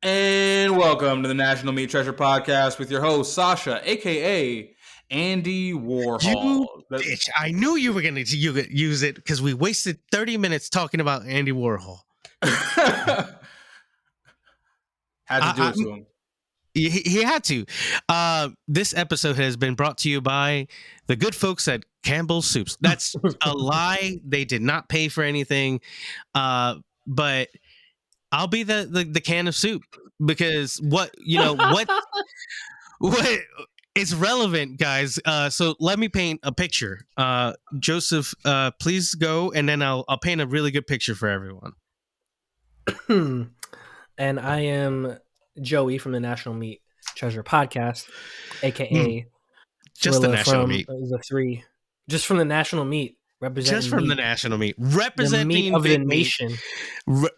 And welcome to the National Meat Treasure Podcast with your host, Sasha, a.k.a. Andy Warhol. You bitch. I knew you were going to use it because we wasted 30 minutes talking about Andy Warhol. Had to do it to him. He had to. This episode has been brought to you by the good folks at Campbell's Soups. That's a lie. They did not pay for anything. But I'll be the can of soup because what it's relevant, guys. So let me paint a picture. Joseph, please go, and then I'll paint a really good picture for everyone. And I am Joey from the National Meat Treasure Podcast, aka just the National Meat. The three, just from the National Meat. Just from the National Meat, representing the meat of the nation,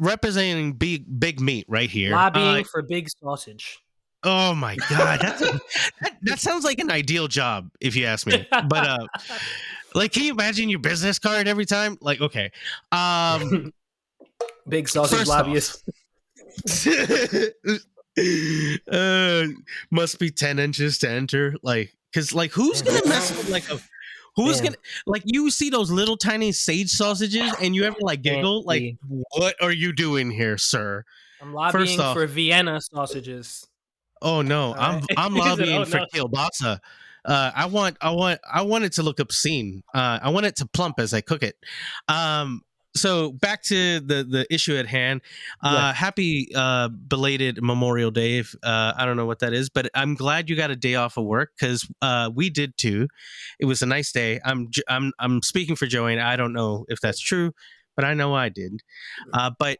representing big meat right here, lobbying for big sausage. Oh my god, that sounds like an ideal job if you ask me. But like, can you imagine your business card every time? Like, okay, big sausage lobbyist. Must be 10 inches to enter. Like, because like, who's gonna mess with like a Who's gonna like you see those little tiny sage sausages and you ever like giggle like what are you doing here, sir? I'm lobbying for Vienna sausages. Oh no, right. I'm lobbying for kielbasa. I want it to look obscene. I want it to plump as I cook it. So back to the issue at hand. Happy belated Memorial Day. If, I don't know what that is, but I'm glad you got a day off of work because we did too. It was a nice day. I'm speaking for Joey, and I don't know if that's true, but I know I did. But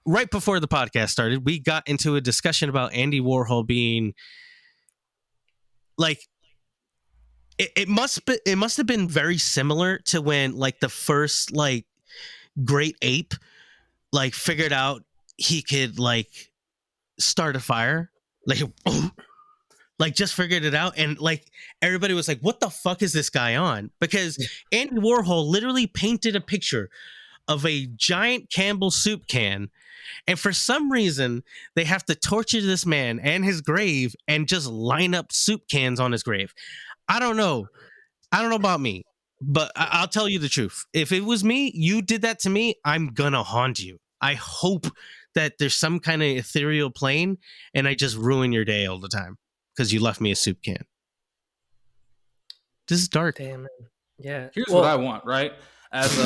right before the podcast started, we got into a discussion about Andy Warhol being like. It must have been very similar to when like the first like great ape like figured out he could like start a fire, like just figured it out, and like everybody was like, what the fuck is this guy on? Because Andy Warhol literally painted a picture of a giant Campbell's soup can, and for some reason they have to torture this man and his grave and just line up soup cans on his grave. I don't know about me, but I'll tell you the truth. If it was me, you did that to me, I'm gonna haunt you. I hope that there's some kind of ethereal plane and I just ruin your day all the time because you left me a soup can. This is dark. Damn it. Yeah. Here's what I want, right? As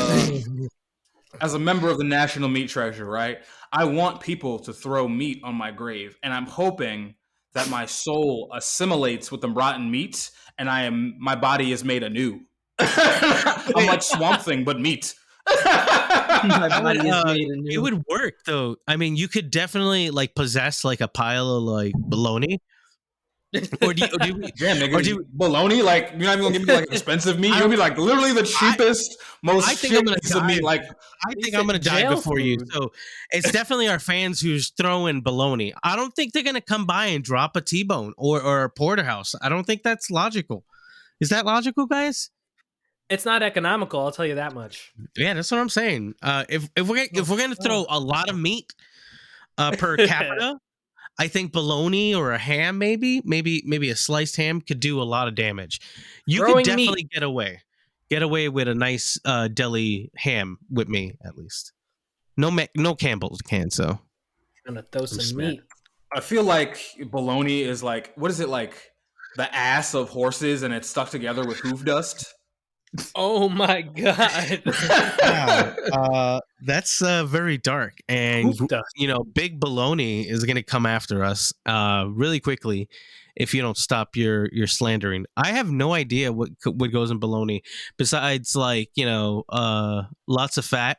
a member of the National Meat Treasure, right? I want people to throw meat on my grave, and I'm hoping that my soul assimilates with the rotten meat and my body is made anew. I'm like Swamp Thing, but meat. It would work though. I mean, you could definitely like possess like a pile of like bologna. Or do you bologna? Like, you're not even gonna give me like expensive meat. You're gonna be like literally the cheapest, most shittiest of meat. Like, I think I'm gonna die before you. So it's definitely our fans who's throwing bologna. I don't think they're gonna come by and drop a T-bone or a porterhouse. I don't think that's logical. Is that logical, guys? It's not economical. I'll tell you that much. Yeah, that's what I'm saying. If we're gonna throw a lot of meat per capita. I think bologna or a ham, maybe a sliced ham could do a lot of damage. You could definitely get away with a nice deli ham with me, at least. No Campbell's can, so. I'm gonna throw some meat. I feel like bologna is like, what is it, like the ass of horses and it's stuck together with hoof dust? Oh my god! Wow. That's very dark, and Big Baloney is going to come after us really quickly if you don't stop your slandering. I have no idea what goes in bologna besides like lots of fat,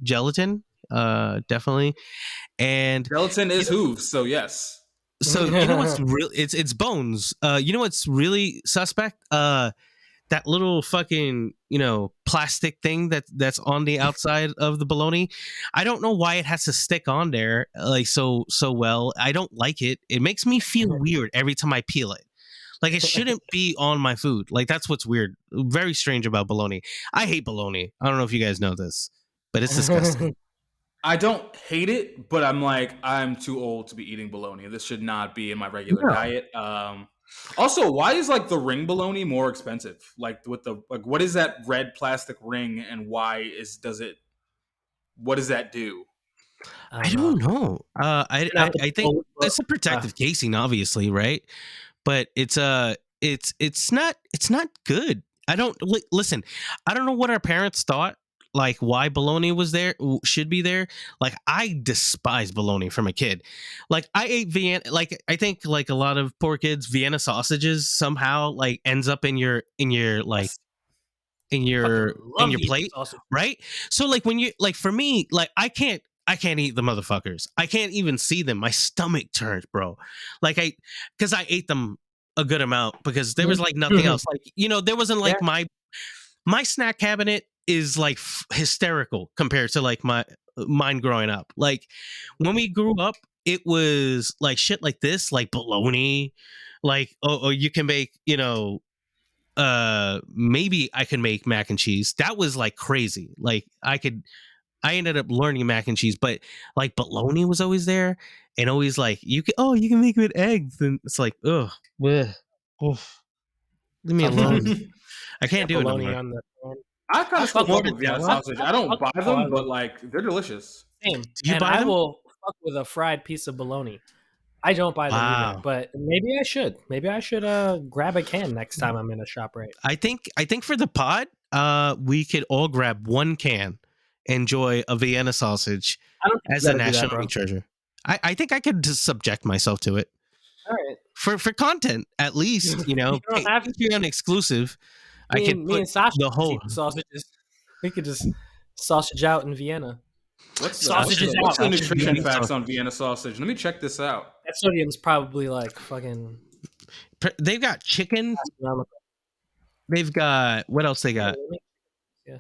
gelatin, definitely, and gelatin is hooves. So yes. So you know what's real? It's bones. You know what's really suspect? That little fucking, plastic thing that's on the outside of the bologna. I don't know why it has to stick on there like so well. I don't like it. It makes me feel weird every time I peel it. Like it shouldn't be on my food. Like that's what's weird. Very strange about bologna. I hate bologna. I don't know if you guys know this. but it's disgusting. I don't hate it, but I'm like, I'm too old to be eating bologna. This should not be in my regular No. diet. Also, why is like the ring bologna more expensive? Like with the like, what is that red plastic ring, and what does that do? I don't know. I think it's a protective casing, obviously, right? But it's not good. I don't listen. I don't know what our parents thought. Like why bologna was there should be there. Like I despise bologna from a kid. Like I ate Vienna. Like I think like a lot of poor kids, Vienna sausages somehow like ends up in your like in your plate, sausage. right? So like when you like for me, like I can't eat the motherfuckers. I can't even see them. My stomach turns, bro. Like because I ate them a good amount because there was like nothing else. Like there wasn't like my snack cabinet is like hysterical compared to like mine growing up. Like when we grew up, it was like shit like this, like bologna, like oh you can make maybe I can make mac and cheese. That was like crazy. Like I ended up learning mac and cheese, but like bologna was always there and always like you can make it with eggs, and it's like ugh, leave me alone. I can't do it no more. On the I kind of still fuck with Vienna sausage. I don't buy them, but like they're delicious. Same. Do you buy them? I will fuck with a fried piece of bologna. I don't buy them either, but maybe I should. Maybe I should grab a can next time I'm in a ShopRite. I think for the pod, we could all grab one can, enjoy a Vienna sausage as a national treasure. I think I could just subject myself to it. All right. For content, at least, you don't have to be an exclusive. I could put and Sasha the whole sausages. We could just sausage out in Vienna. What's the nutrition facts on Vienna sausage? Let me check this out. That sodium's probably like fucking. They've got chicken. They've got what else they got? Yeah,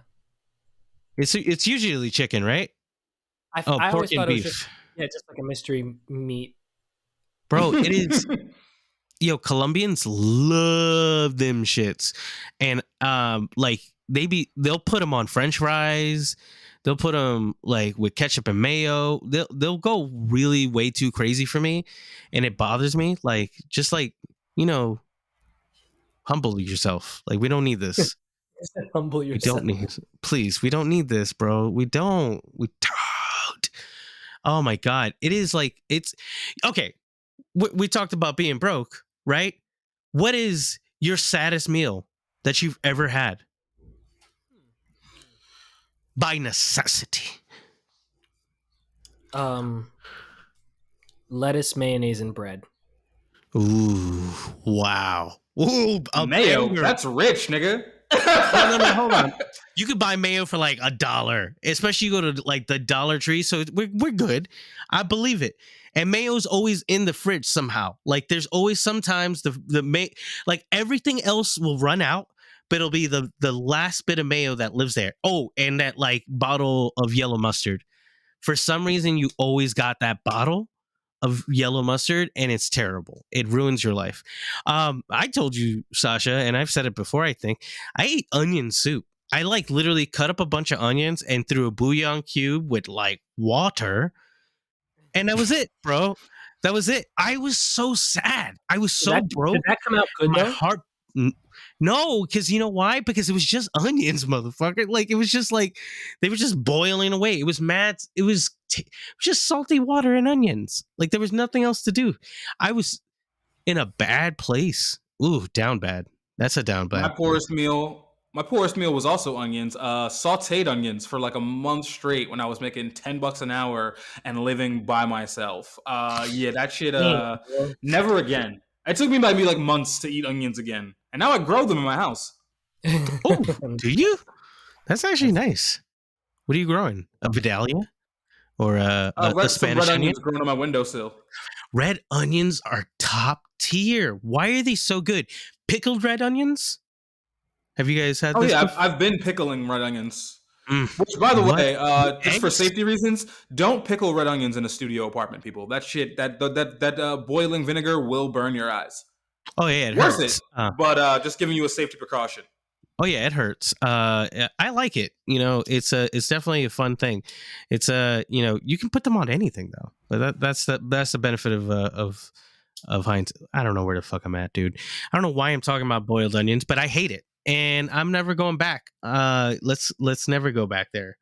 it's usually chicken, right? I pork and beef. Just like a mystery meat, bro. It is. Colombians love them shits, and like they'll put them on French fries. They'll put them like with ketchup and mayo. They'll go really way too crazy for me, and it bothers me. Like just like humble yourself. Like we don't need this. Humble yourself. Please. We don't need this, bro. We don't. Oh my god, it is like it's okay. We talked about being broke, right? What is your saddest meal that you've ever had? By necessity. Lettuce, mayonnaise, and bread. Ooh, wow. Ooh, mayo. That's rich, nigga. No, hold on. You could buy mayo for like $1, especially you go to like the Dollar Tree. So we're good. I believe it. And mayo's always in the fridge somehow. Like there's always sometimes like everything else will run out, but it'll be the last bit of mayo that lives there. Oh, and that like bottle of yellow mustard. For some reason, you always got that bottle of yellow mustard, and it's terrible. It ruins your life. I told you, Sasha, and I've said it before, I think, I ate onion soup. I like literally cut up a bunch of onions and threw a bouillon cube with like water. And that was it, bro. That was it. I was so sad. I was so broke. Did that come out good, My heart... No, because you know why? Because it was just onions, motherfucker. Like, it was just like, they were just boiling away. It was mad. It was just salty water and onions. Like, there was nothing else to do. I was in a bad place. Ooh, down bad. That's a down bad. My poorest meal was also onions, sauteed onions for like a month straight when I was making $10 an hour and living by myself. That shit, never again. It took me like months to eat onions again. And now I grow them in my house. Oh, do you? That's actually nice. What are you growing? A Vidalia? Or a Spanish red onion? Onions growing on my windowsill. Red onions are top tier. Why are they so good? Pickled red onions? Have you guys had this? Oh, yeah. I've been pickling red onions. Which, by the way, just for safety reasons, don't pickle red onions in a studio apartment, people. That shit, that boiling vinegar will burn your eyes. Oh, yeah, it hurts. Worth it, but just giving you a safety precaution. Oh yeah, it hurts. I like it. It's definitely a fun thing. It's you can put them on anything though. But that's the benefit of Heinz. I don't know where the fuck I'm at, dude. I don't know why I'm talking about boiled onions, but I hate it, and I'm never going back. Let's never go back there.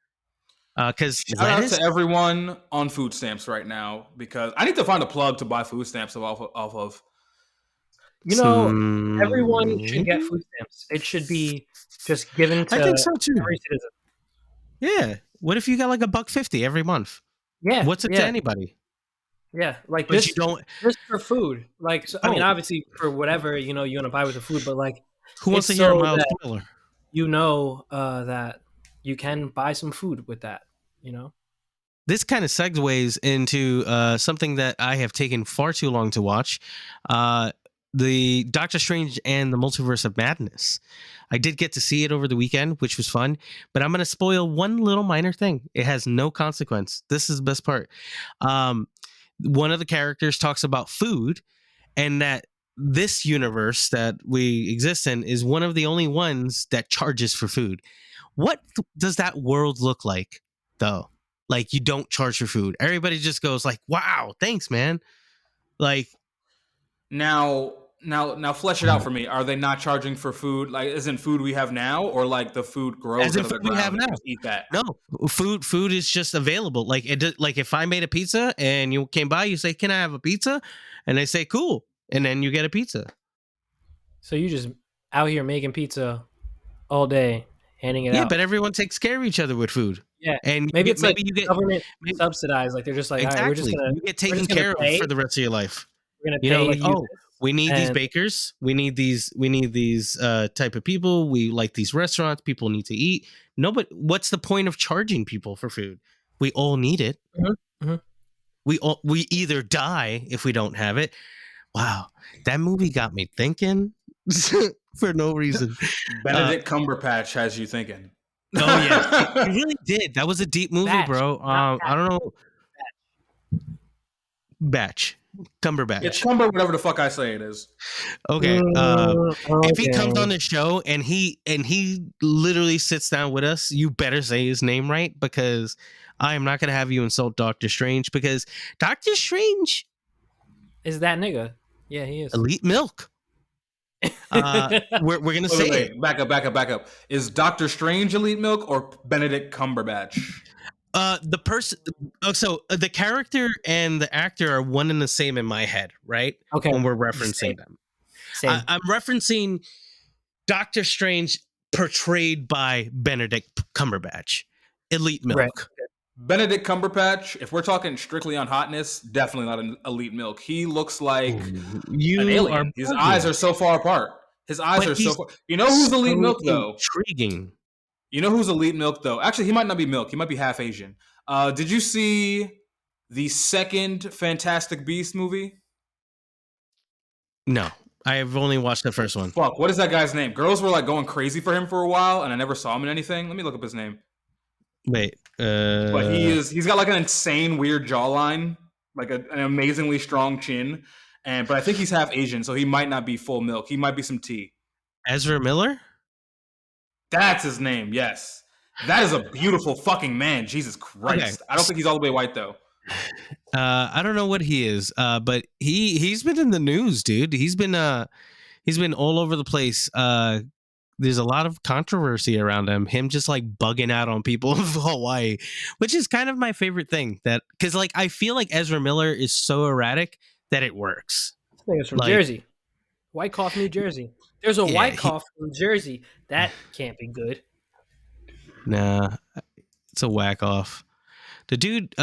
Because Shout out to everyone on food stamps right now, because I need to find a plug to buy food stamps off of. Everyone should get food stamps. It should be just given to I think so too. every citizen. Yeah. What if you got like $1.50 every month? Yeah. What's it to anybody? Yeah, like But this. you don't. Just for food, like I mean, obviously for whatever you want to buy with the food, but like, who wants to hear a mild spoiler? That you can buy some food with that. This kind of segues into something that I have taken far too long to watch. The Doctor Strange and the Multiverse of Madness. I did get to see it over the weekend, which was fun, but I'm going to spoil one little minor thing. It has no consequence. This is the best part. One of the characters talks about food, and that this universe that we exist in is one of the only ones that charges for food. What does that world look like, though? Like, you don't charge for food. Everybody just goes like, wow, thanks, man. Like, Now flesh it out for me. Are they not charging for food? Like, isn't food we have now, or like the food grows out of the ground? We have now. Just eat that. No, food is just available. Like like if I made a pizza and you came by, you say, "Can I have a pizza?" And they say, "Cool," and then you get a pizza. So you just out here making pizza all day, handing it out. Yeah, but everyone takes care of each other with food. Yeah, and maybe you get government subsidized. Like they're just like, exactly. All right, we're just gonna you get taken care of for the rest of your life. We're gonna pay we need these bakers. We need these type of people. We like these restaurants. People need to eat. No, but what's the point of charging people for food? We all need it. Mm-hmm. Mm-hmm. We either die if we don't have it. Wow, that movie got me thinking for no reason. Benedict Cumberbatch has you thinking. Oh yeah, it really did. That was a deep movie, bro. I don't know. Cumberbatch. It's Cumber, whatever the fuck I say it is. Okay. If he comes on the show and he literally sits down with us, you better say his name right, because I am not going to have you insult Doctor Strange, because Doctor Strange is that nigga. Yeah, he is. Elite milk. We're gonna say it. Back up. Is Doctor Strange elite milk or Benedict Cumberbatch? The person. So the character and the actor are one and the same in my head, right? Okay. When we're referencing them, I'm referencing Doctor Strange portrayed by Benedict Cumberbatch. Elite milk. Right. Benedict Cumberbatch, if we're talking strictly on hotness, definitely not an elite milk. He looks like an alien. His eyes are so far apart. His eyes are so far. You know who's elite milk, though? Intriguing. You know who's elite milk, though? Actually, he might not be milk. He might be half Asian. Did you see the second Fantastic Beast movie? No. I've only watched the first one. Fuck, what is that guy's name? Girls were like going crazy for him for a while, and I never saw him in anything. Let me look up his name. Wait, but he's got like an insane weird jawline, like an amazingly strong chin, but I think he's half Asian, so he might not be full milk. He might be some tea. Ezra Miller? That's his name, yes. That is a beautiful fucking man. Jesus Christ. Okay. I don't think he's all the way white though. I don't know what he is, but he's been in the news, dude. He's been all over the place. There's a lot of controversy around him just like bugging out on people of Hawaii, which is kind of my favorite thing, that because like I feel like Ezra Miller is so erratic that it works. I think it's from Jersey. Wyckoff, New Jersey. There's a Wyckoff from Jersey. That can't be good. Nah, it's a whack off. The dude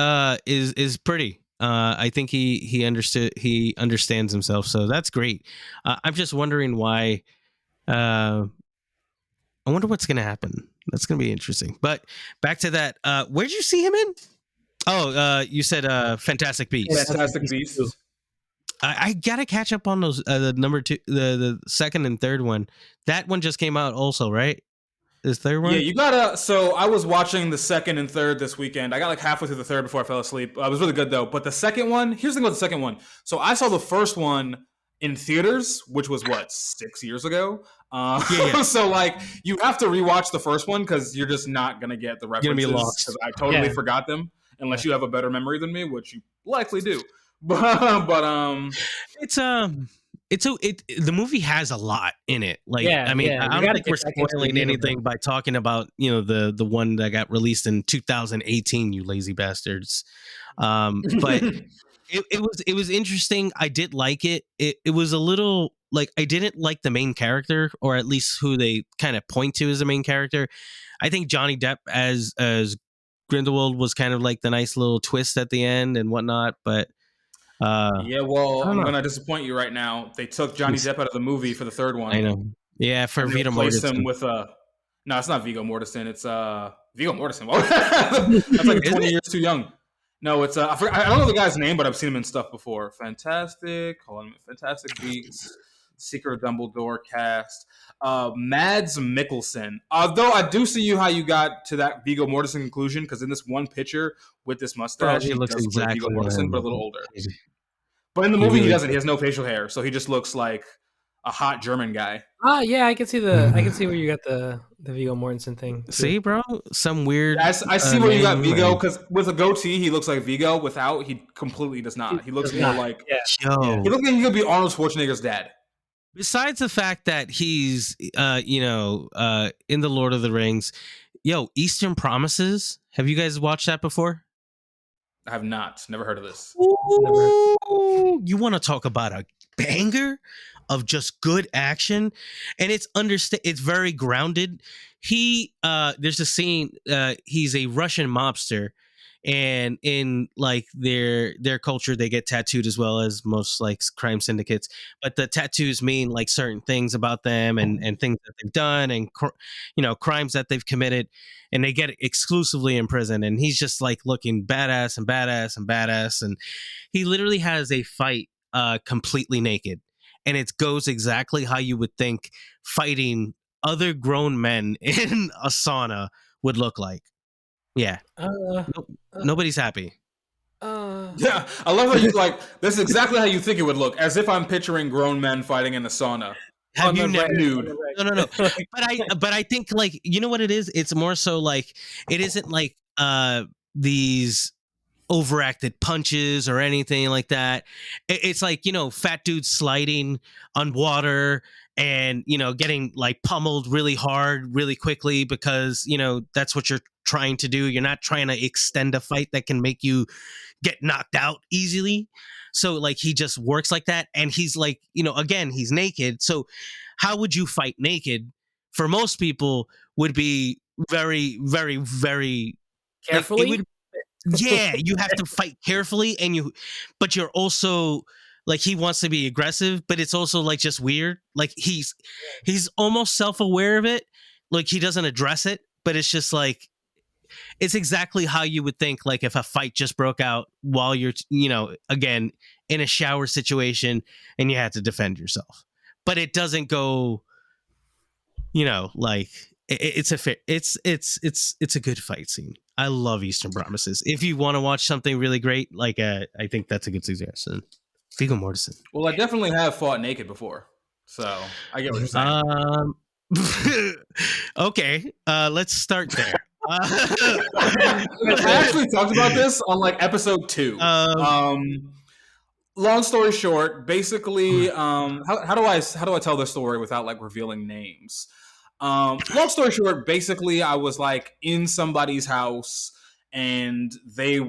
is pretty. I think he understands himself, so that's great. I'm just wondering why. I wonder what's going to happen. That's going to be interesting. But back to that. Where'd you see him in? Oh, you said Fantastic Beasts. Fantastic Beasts. I got to catch up on those. The number two, the second and third one. That one just came out also, right? This third one? Yeah, you gotta. So I was watching the second and third this weekend. I got like halfway through the third before I fell asleep. It was really good though. But the second one, here's the thing about the second one. So I saw the first one in theaters, which was 6 years ago. Yeah. So like you have to rewatch the first one because you're just not gonna get the You're gonna be references lost. because I totally forgot them unless you have a better memory than me, which you likely do. But the movie has a lot in it. Like, I mean, I you don't got to think we're get back into the spoiling anything universe. by talking about, you know, the one that got released in 2018, you lazy bastards. But it was interesting. I did like it. It was a little like, I didn't like the main character, or at least who they kind of point to as the main character. I think Johnny Depp as Grindelwald was kind of like the nice little twist at the end and whatnot, but yeah, well, I don't I'm know. gonna disappoint you right now. They took Johnny Depp out of the movie for the third I one, know. Yeah, for and they Vito replaced him Mortensen. with a. No, it's not Viggo Mortensen. It's Viggo Mortensen. That's like Is 20 it? years too young. No, it's I don't know the guy's name, but I've seen him in stuff before. Fantastic. Hold on, Fantastic Beasts, Secret Dumbledore cast. Mads Mikkelsen. Although I do see you how you got to that Viggo Mortensen conclusion, because in this one picture with this Bro, mustache, he he looks does look like Viggo exactly like Mortensen, but a him. little older. But in the He movie, he really doesn't. He has no facial hair, so he just looks like a hot German guy. Yeah, I can see where you got the Viggo Mortensen thing too. See, bro, some weird. Yeah, I see where you got name Vigo, and- because with a goatee, he looks like Vigo. Without, he completely does not. He looks Does more not. like Yo, he looks like he could be Arnold Schwarzenegger's dad. besides the fact that he's, in the Lord of the Rings, Eastern Promises. Have you guys watched that before? I have not. Never heard of this. Ooh, you want to talk about a banger of just good action, and it's very grounded. There's a scene, he's a Russian mobster, and in like their culture they get tattooed as well as most like crime syndicates, but the tattoos mean like certain things about them and things that they've done and crimes that they've committed, and they get it exclusively in prison, and he's just like looking badass and badass and badass, and he literally has a fight completely naked, and it goes exactly how you would think fighting other grown men in a sauna would look like. Yeah. Nobody's happy. Yeah, I love how you like. This is exactly how you think it would look, as if I'm picturing grown men fighting in a sauna. Have you never? Nude. No. But I think, like, you know what it is? It's more so like, it isn't like these overacted punches or anything like that. It's like, fat dudes sliding on water and, getting like pummeled really hard, really quickly, because, that's what you're trying to do. You're not trying to extend a fight that can make you get knocked out easily. So like, he just works like that. And he's like, again, he's naked. So how would you fight naked? For most people would be very, very, very Carefully. yeah, you have to fight carefully, but you're also like, he wants to be aggressive, but it's also like just weird. Like he's almost self-aware of it. Like he doesn't address it, but it's just like, it's exactly how you would think, like if a fight just broke out while you're, again, in a shower situation and you had to defend yourself. But it doesn't go, like it's a good fight scene. I love Eastern Promises. If you want to watch something really great, like I think that's a good suggestion. Viggo Mortensen. Well, I definitely have fought naked before, so I get what you're saying. Okay, let's start there. I actually talked about this on like episode 2. Long story short, basically, how do I tell this story without like revealing names? Long story short, basically, I was like in somebody's house, and I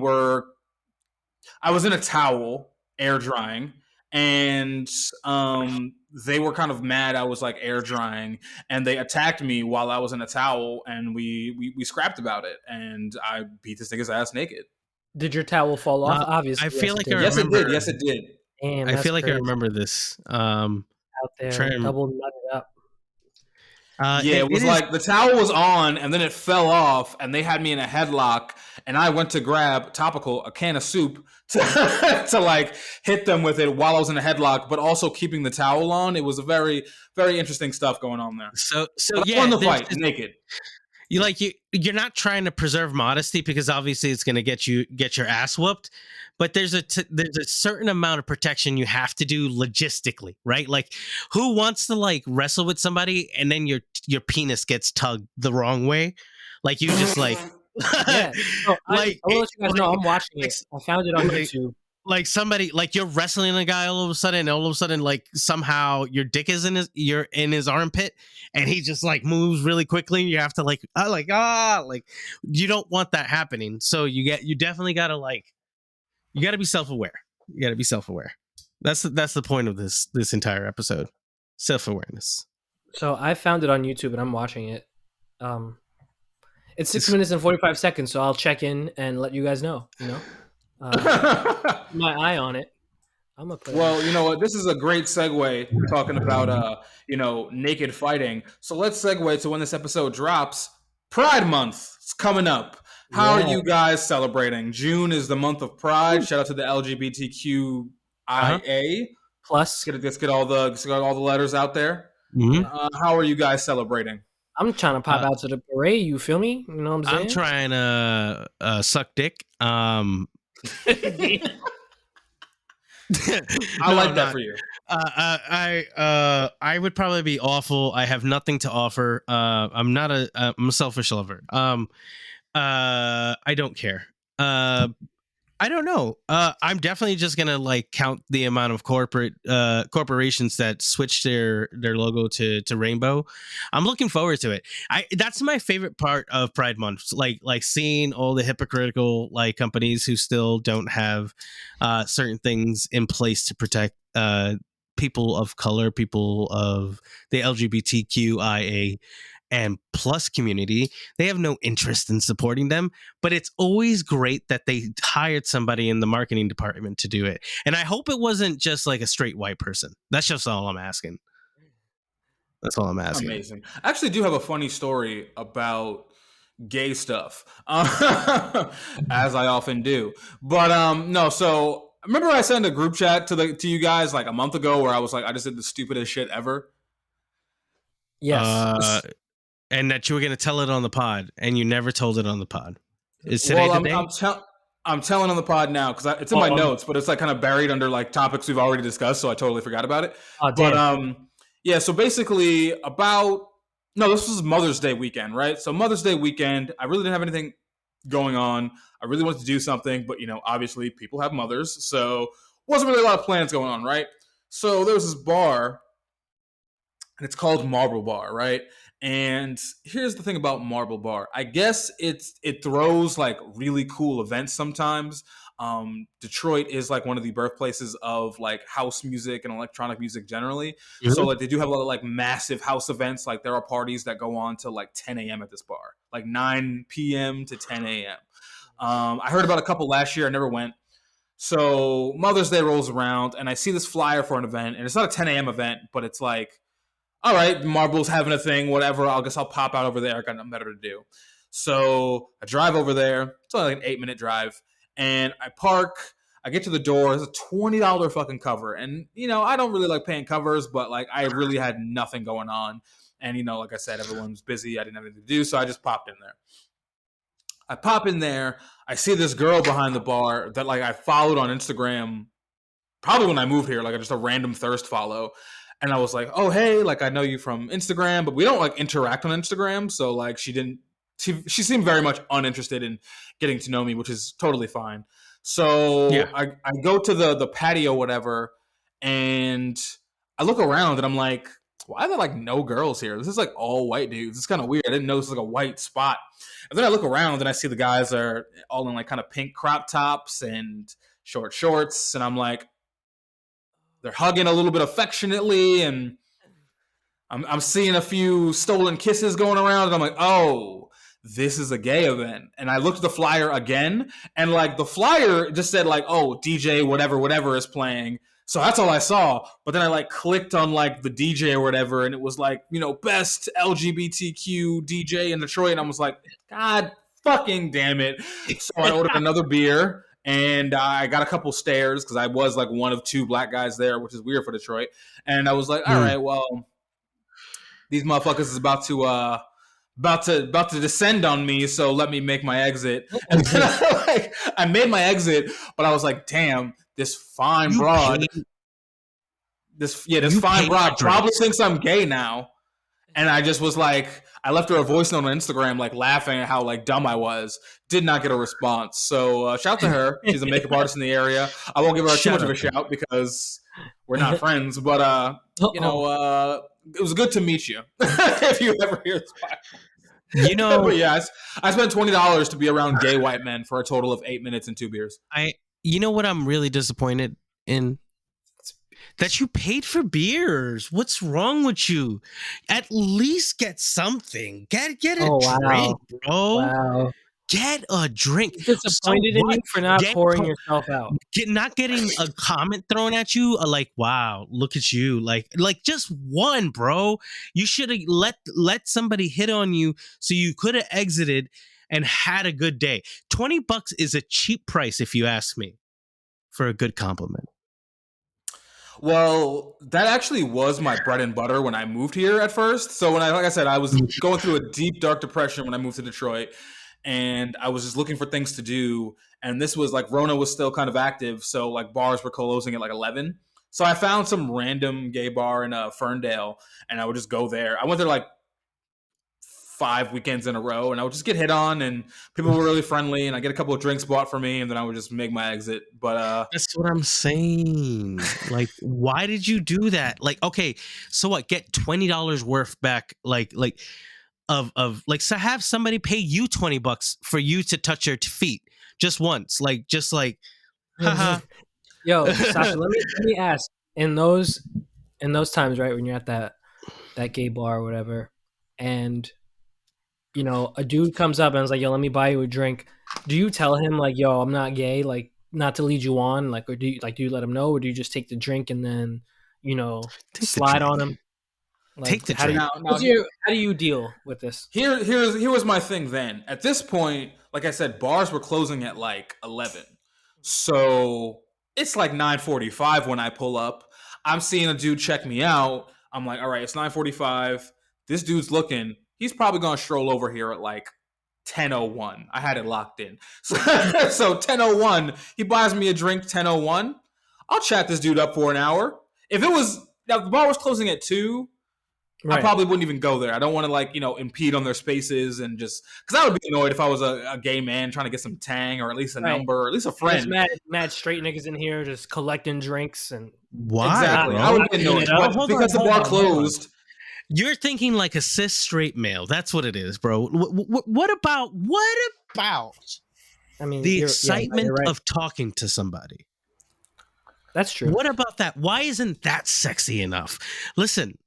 was in a towel, air drying, and they were kind of mad I was like air drying, and they attacked me while I was in a towel, and we scrapped about it, and I beat this nigga's ass naked. Did your towel fall off? Obviously, I feel like I Yes, it remember. did. Yes, it did. Damn, I feel like crazy. I remember this. Out there, double nutted up. Yeah, it was like the towel was on, and then it fell off, and they had me in a headlock, and I went to grab a can of soup to like hit them with it while I was in a headlock, but also keeping the towel on. It was a very, very interesting stuff going on there. So but yeah, I won the fight naked. You're not trying to preserve modesty, because obviously it's going to get your ass whooped, but there's a certain amount of protection you have to do logistically, right? Like, who wants to like wrestle with somebody and then your penis gets tugged the wrong way, like you just like Yeah. So I will let you guys know I'm watching like, it. I found it on like, YouTube. like somebody, like you're wrestling a guy all of a sudden, and all of a sudden, like somehow your dick is you're in his armpit, and he just like moves really quickly. And you have to like you don't want that happening. So you definitely gotta you gotta be self aware. You gotta be self aware. That's the point of this entire episode. Self awareness. So I found it on YouTube and I'm watching it. It's 6 minutes and 45 seconds, so I'll check in and let you guys know. My eye on it. I'm gonna put Well, you know what? This is a great segue talking about naked fighting. So let's segue to when this episode drops. Pride Month is coming up. How are you guys celebrating? June is the month of Pride. Shout out to the LGBTQIA. Plus. Let's get all the letters out there. Mm-hmm. How are you guys celebrating? I'm trying to pop out to the parade. You feel me? You know what I'm saying? I'm trying to suck dick. I like that for you. I would probably be awful. I have nothing to offer. I'm a selfish lover. I don't care. I don't know. I'm definitely just gonna like count the amount of corporations that switched their logo to rainbow. I'm looking forward to it. That's my favorite part of Pride Month. Like seeing all the hypocritical like companies who still don't have certain things in place to protect people of color, people of the LGBTQIA and plus community. They have no interest in supporting them, but it's always great that they hired somebody in the marketing department to do it. And I hope it wasn't just like a straight white person. That's just all I'm asking. That's all I'm asking. Amazing. I actually do have a funny story about gay stuff, as I often do. But no, so remember I sent a group chat to you guys like a month ago where I was like, I just did the stupidest shit ever. Yes. And that you were going to tell it on the pod, and you never told it on the pod. Is today the day? I'm telling on the pod now because it's in my notes, but it's like kind of buried under like topics we've already discussed, so I totally forgot about it. Oh, damn. But yeah. So basically, this was Mother's Day weekend, right? So Mother's Day weekend, I really didn't have anything going on. I really wanted to do something, but obviously people have mothers, so wasn't really a lot of plans going on, right? So there was this bar, and it's called Marble Bar, right? And here's the thing about Marble Bar. I guess it throws like really cool events sometimes. Detroit is like one of the birthplaces of like house music and electronic music generally. Mm-hmm. So like they do have a lot of like massive house events. Like there are parties that go on to like 10 a.m. at this bar, like 9 p.m. to 10 a.m. I heard about a couple last year. I never went. So Mother's Day rolls around and I see this flyer for an event, and it's not a 10 a.m. event, but it's like, all right, Marble's having a thing, whatever. I guess I'll pop out over there. I got nothing better to do. So I drive over there. It's only like an 8-minute drive. And I park. I get to the door. It's a $20 fucking cover. And, I don't really like paying covers, but like I really had nothing going on. And, like I said, everyone's busy. I didn't have anything to do. So I just popped in there. I pop in there. I see this girl behind the bar that like I followed on Instagram probably when I moved here, like just a random thirst follow. And I was like, oh, hey, like I know you from Instagram, but we don't like interact on Instagram. So like she seemed very much uninterested in getting to know me, which is totally fine. So yeah. I go to the patio, whatever, and I look around and I'm like, why are there like no girls here? This is like all white dudes. It's kind of weird. I didn't know this was like a white spot. And then I look around and I see the guys are all in like kind of pink crop tops and short shorts. And I'm like, they're hugging a little bit affectionately, and I'm seeing a few stolen kisses going around, and I'm like, oh, this is a gay event. And I looked at the flyer again, and like the flyer just said like, oh, DJ whatever is playing. So that's all I saw. But then I like clicked on like the DJ or whatever, and it was like, best LGBTQ DJ in Detroit, and I was like, God fucking damn it. So I ordered another beer. And I got a couple stares because I was like one of 2 black guys there, which is weird for Detroit. And I was like, all right, well, these motherfuckers is about about to descend on me, so let me make my exit. And then I made my exit, but I was like, damn, this fine You broad, paid, this you fine paid broad for probably drinks. thinks I'm gay now. And I just was like, I left her a voice note on Instagram, like laughing at how like dumb I was. Did not get a response. So shout out to her. She's a makeup artist in the area. I won't give her too Shut much of up. a shout because we're not friends. But Oh, it was good to meet you. If you ever hear this podcast. You know, But yeah, I spent $20 to be around gay white men for a total of 8 minutes and 2 beers. you know what I'm really disappointed in? That you paid for beers. What's wrong with you? At least get something. Get a oh drink, wow, bro. wow. Get a drink. He's So disappointed in you what? for not Get pouring yourself out. not getting a comment thrown at you, like, wow, look at you, like just one, bro. You should have let somebody hit on you so you could have exited and had a good day. $20 is a cheap price, if you ask me, for a good compliment. Well, that actually was my bread and butter when I moved here at first. So like I said, I was going through a deep, dark depression when I moved to Detroit, and I was just looking for things to do. And this was like Rona was still kind of active, so like bars were closing at like 11. So I found some random gay bar in Ferndale, and I would just go there. I went there like 5 weekends in a row, and I would just get hit on, and people were really friendly, and I get a couple of drinks bought for me, and then I would just make my exit. But That's what I'm saying. Like, why did you do that? Like, okay, so what? Get $20 worth back, like of like, so have somebody pay you $20 for you to touch your feet just once, just like, haha. Yo, Sasha, let me ask. In those times, right, when you're at that gay bar or whatever, and a dude comes up and is like, "Yo, let me buy you a drink." Do you tell him like, "Yo, I'm not gay," like not to lead you on, like, or do you let him know, or do you just take the drink and then Take the slide on drink. him? Like, Take the how do you drink. now how do you deal with this? here was my thing then. At this point, like I said, bars were closing at like 11. So it's like 9:45 when I pull up. I'm seeing a dude check me out. I'm like, all right, it's 9:45. This dude's looking. He's probably gonna stroll over here at like 10:01. I had it locked in. So 10:01, he buys me a drink 10:01. I'll chat this dude up for an hour. If it was now the bar was closing at 2, I Right. probably wouldn't even go there. I don't want to impede on their spaces and just because I would be annoyed if I was a gay man trying to get some tang or at least a Right. number or at least a There's friend. mad straight niggas in here just collecting drinks and Why, Exactly. bro? I would be annoyed. Hold But on, because the hold bar on, hold on. closed, You're thinking like a cis straight male. That's what it is, bro. What about I mean, the you're excitement right. of talking to somebody? That's true. What about that? Why isn't that sexy enough? Listen,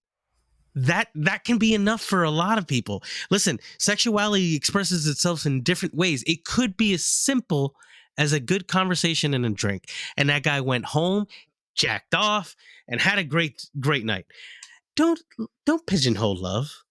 that can be enough for a lot of people. Listen, sexuality expresses itself in different ways. It could be as simple as a good conversation and a drink. And that guy went home, jacked off, and had a great night. Don't pigeonhole love.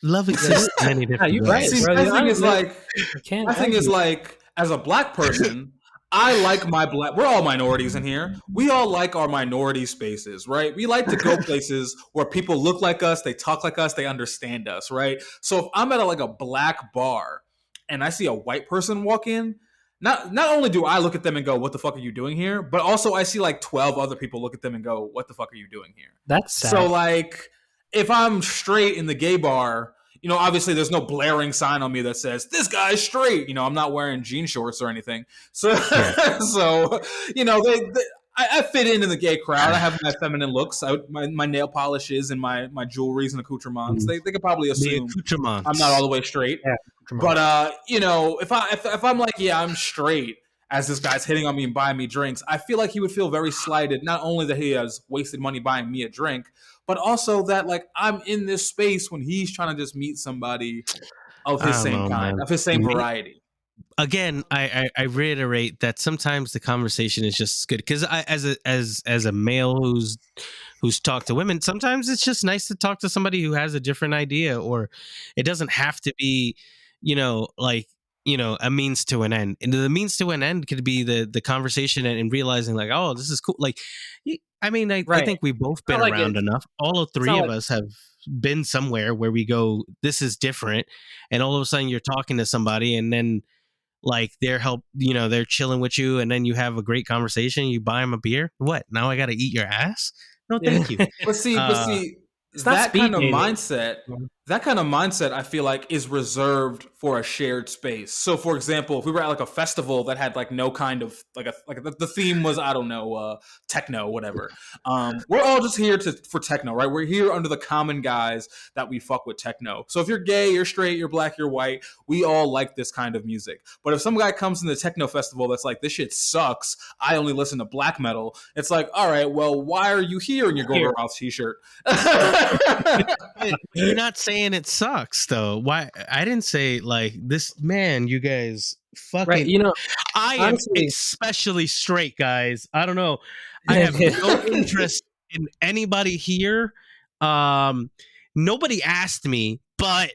Love exists in many different you're ways. right, see, bro. my thing is like, You can't my thing is argue. like, as a black person, I like my black. We're all minorities in here. We all like our minority spaces, right? We like to go places where people look like us, they talk like us, they understand us, right? So if I'm at a black bar and I see a white person walk in, not only do I look at them and go, "What the fuck are you doing here?" but also I see like 12 other people look at them and go, "What the fuck are you doing here?" That's sad. So like, if I'm straight in the gay bar, obviously there's no blaring sign on me that says this guy's straight. I'm not wearing jean shorts or anything. So, Yeah. so I fit in the gay crowd. I have my feminine looks, my nail polishes, and my jewelries and accoutrements. They could probably The assume accoutrements. I'm not all the way straight. Yeah, But if I'm like, yeah, I'm straight, as this guy's hitting on me and buying me drinks, I feel like he would feel very slighted. Not only that he has wasted money buying me a drink, but also that like I'm in this space when he's trying to just meet somebody of his I don't same know, kind, man. of his same variety. Again, I reiterate that sometimes the conversation is just as good because as a male who's talked to women, sometimes it's just nice to talk to somebody who has a different idea, or it doesn't have to be, a means to an end. And the means to an end could be the conversation and realizing like, oh, this is cool. Like, I Right. think we've both been not like around it's- enough. All of three not of like- us have been somewhere where we go, this is different, and all of a sudden you're talking to somebody, and then like they're chilling with you, and then you have a great conversation. You buy them a beer. What? Now I got to eat your ass? No, thank you. But see, It's not that speed kind of dating. mindset, I feel like is reserved for a shared space. So, for example, if we were at like a festival that had like no kind of like the theme was, I don't know, techno, whatever. We're all just here for techno, right? We're here under the common guise that we fuck with techno. So if you're gay, you're straight, you're black, you're white, we all like this kind of music. But if some guy comes in the techno festival that's like, this shit sucks, I only listen to black metal, it's like, all right, well, why are you here in your Golden Mouth t-shirt? But you're not saying it sucks though. Why? I didn't say like this, man. You guys fucking. Right, you know, I honestly, am especially straight, guys. I don't know. I have no interest in anybody here. Nobody asked me, but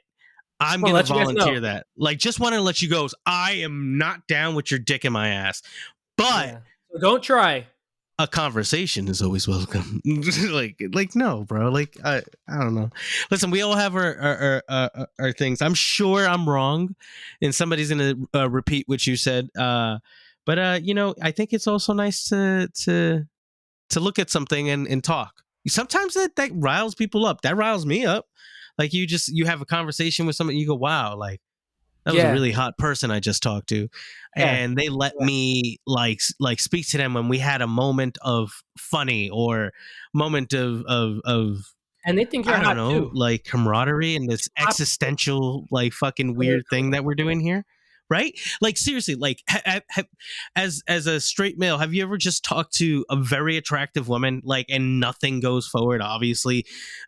I'm well, gonna let you guys know. volunteer that. Like, just want to let you go. I am not down with your dick in my ass, but Yeah. So don't try. a conversation is always welcome. like no, bro. Like I don't know. Listen, we all have our things. I'm sure I'm wrong, and somebody's gonna repeat what you said. But I think it's also nice to look at something and talk. Sometimes that riles people up. That riles me up. Like you have a conversation with somebody, you go, wow, like that was a really hot person I just talked to, and they let me like speak to them when we had a moment of funny or moment of And they think you're I hot don't know, too. like camaraderie and this existential like fucking weird thing that we're doing here. Right? Like seriously, like as a straight male, have you ever just talked to a very attractive woman, like, and nothing goes forward, obviously,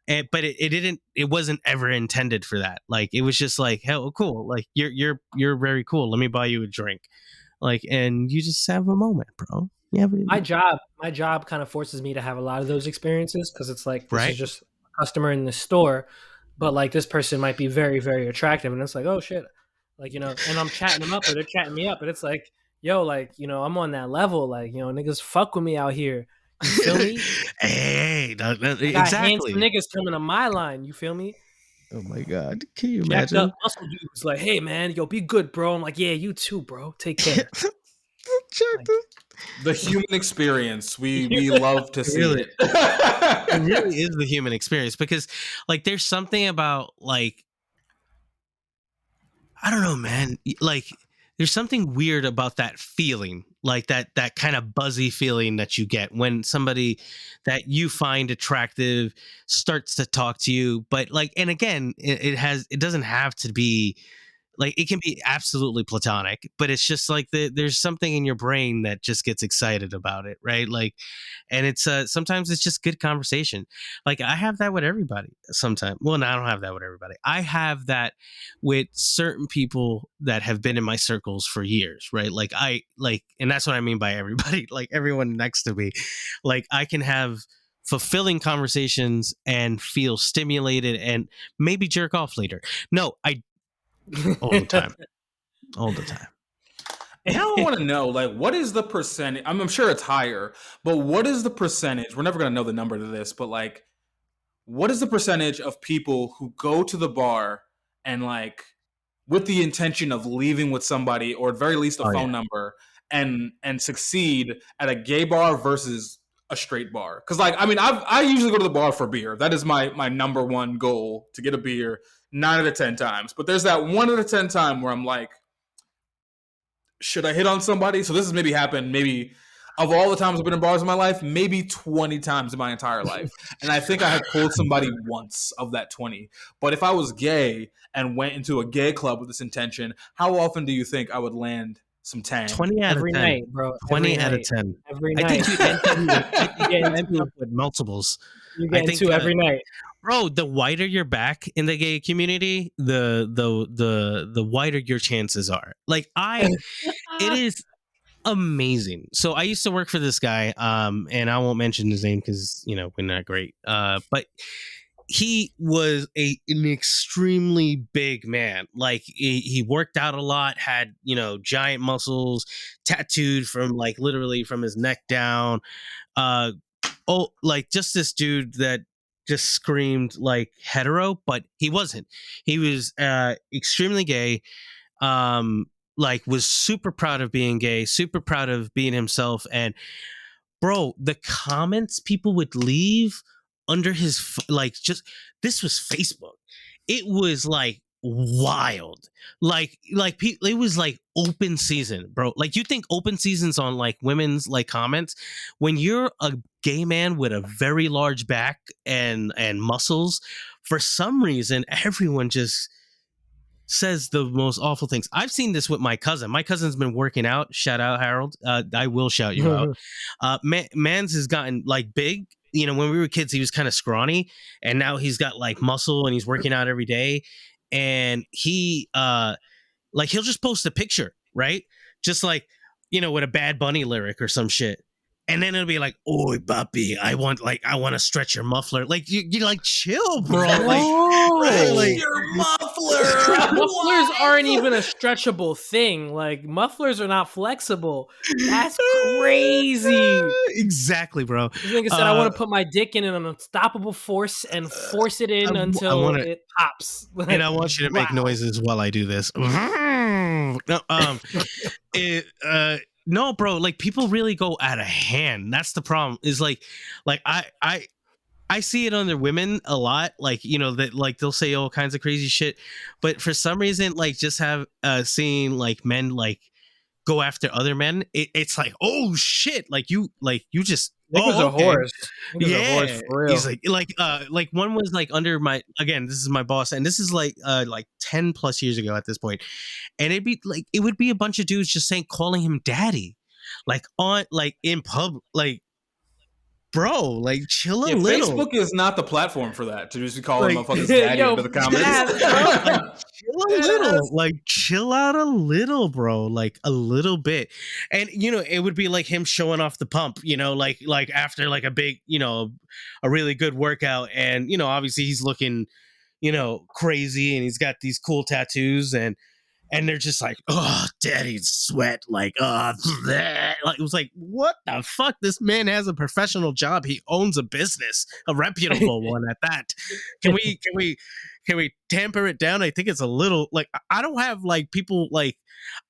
but it wasn't ever intended for that. Like it was just like, hell, cool. Like you're very cool. Let me buy you a drink. Like, and you just have a moment, bro. Yeah, My job kind of forces me to have a lot of those experiences because it's like this right. is just a customer in the store, but like this person might be very, very attractive, and it's like, oh shit, like and I'm chatting them up or they're chatting me up, and it's like, yo, like I'm on that level, like niggas fuck with me out here. You feel me? Hey, I got exactly. handsome niggas coming to my line. You feel me? Oh my god, can you Jacked imagine? up muscle dudes like, hey man, yo, be good, bro. I'm like, yeah, you too, bro. Take care. Like, The human experience. We love to see Really? it. It really is the human experience because like there's something about like I don't know, man. Like there's something weird about that feeling, like that kind of buzzy feeling that you get when somebody that you find attractive starts to talk to you. But like, and again, it doesn't have to be like it can be absolutely platonic, but it's just like there's something in your brain that just gets excited about it, right? Like, and it's sometimes it's just good conversation. Like I have that with everybody sometimes. Well, no, I don't have that with everybody. I have that with certain people that have been in my circles for years, right? Like and that's what I mean by everybody, like everyone next to me. Like I can have fulfilling conversations and feel stimulated and maybe jerk off later. No, I all the time. All the time. Now I want to know, like, what is the percentage? I'm sure it's higher, but what is the percentage? We're never going to know the number to this, but like, what is the percentage of people who go to the bar and like, with the intention of leaving with somebody, or at very least a phone number, and succeed at a gay bar versus a straight bar? Because like, I mean, I usually go to the bar for beer. That is my number one goal, to get a beer 9 out of 10 times. But there's that 1 out of 10 time where I'm like, should I hit on somebody? So this has maybe happened maybe of all the times I've been in bars in my life, maybe 20 times in my entire life. And I think I have pulled somebody once of that 20. But if I was gay and went into a gay club with this intention, how often do you think I would land some tang? 20 out of every 10. night, bro. 20 Every out of night. 10. Every I night. think you end up with multiples. You I get think into every night. bro, the wider your back in the gay community, the wider your chances are. Like it is amazing. So I used to work for this guy, and I won't mention his name because we're not great. But he was an extremely big man. Like he worked out a lot, had giant muscles, tattooed from like literally from his neck down. Like just this dude that just screamed like hetero, but he wasn't. He was extremely gay. Like was super proud of being gay, super proud of being himself, and bro, the comments people would leave under his like just this was Facebook. It was like wild. It was like open season, bro. Like you think open season's on like women's like comments when you're a gay man with a very large back and muscles, for some reason everyone just says the most awful things. I've seen this with my cousin. My cousin's been working out. Shout out, Harold. I will shout you out. Mans has gotten like big. You know, when we were kids, he was kind of scrawny, and now he's got like muscle, and he's working out every day. And he, like, he'll just post a picture, right? Just like, you know, with a Bad Bunny lyric or some shit. And then it'll be like, "Oi, papi, I want to stretch your muffler." Like you like chill, bro. Like, Stretch like your muffler. Mufflers aren't even a stretchable thing. Like mufflers are not flexible. That's crazy. Exactly, bro. This nigga said, "I want to put my dick in an unstoppable force and force it in until it pops." Like, and I want you to make noises while I do this. No, bro. Like people really go out of hand. That's the problem. Is like I see it under women a lot. Like, you know, that like they'll say all kinds of crazy shit, but for some reason, like just have seeing like men like go after other men, it's like, oh shit, like you just niggas are whores. Niggas yeah, are whores for real. he's like one was like under my, again, this is my boss, and this is like 10 plus years ago at this point, and it would be a bunch of dudes just saying, calling him daddy, like on like in pub, like bro, like chill a little. Facebook is not the platform for that, to just be calling Like, motherfuckers daddy yo, into the comments. Chill a little, like chill out a little, bro, like a little bit. And you know, it would be like him showing off the pump, you know, like after like a big, you know, a really good workout, and you know, obviously he's looking, you know, crazy, and he's got these cool tattoos, and they're just like, oh, daddy's sweat, like, oh, like, it was like, what the fuck? This man has a professional job. He owns a business, a reputable one at that. Can we tamper it down? I think it's a little like, I don't have like people like,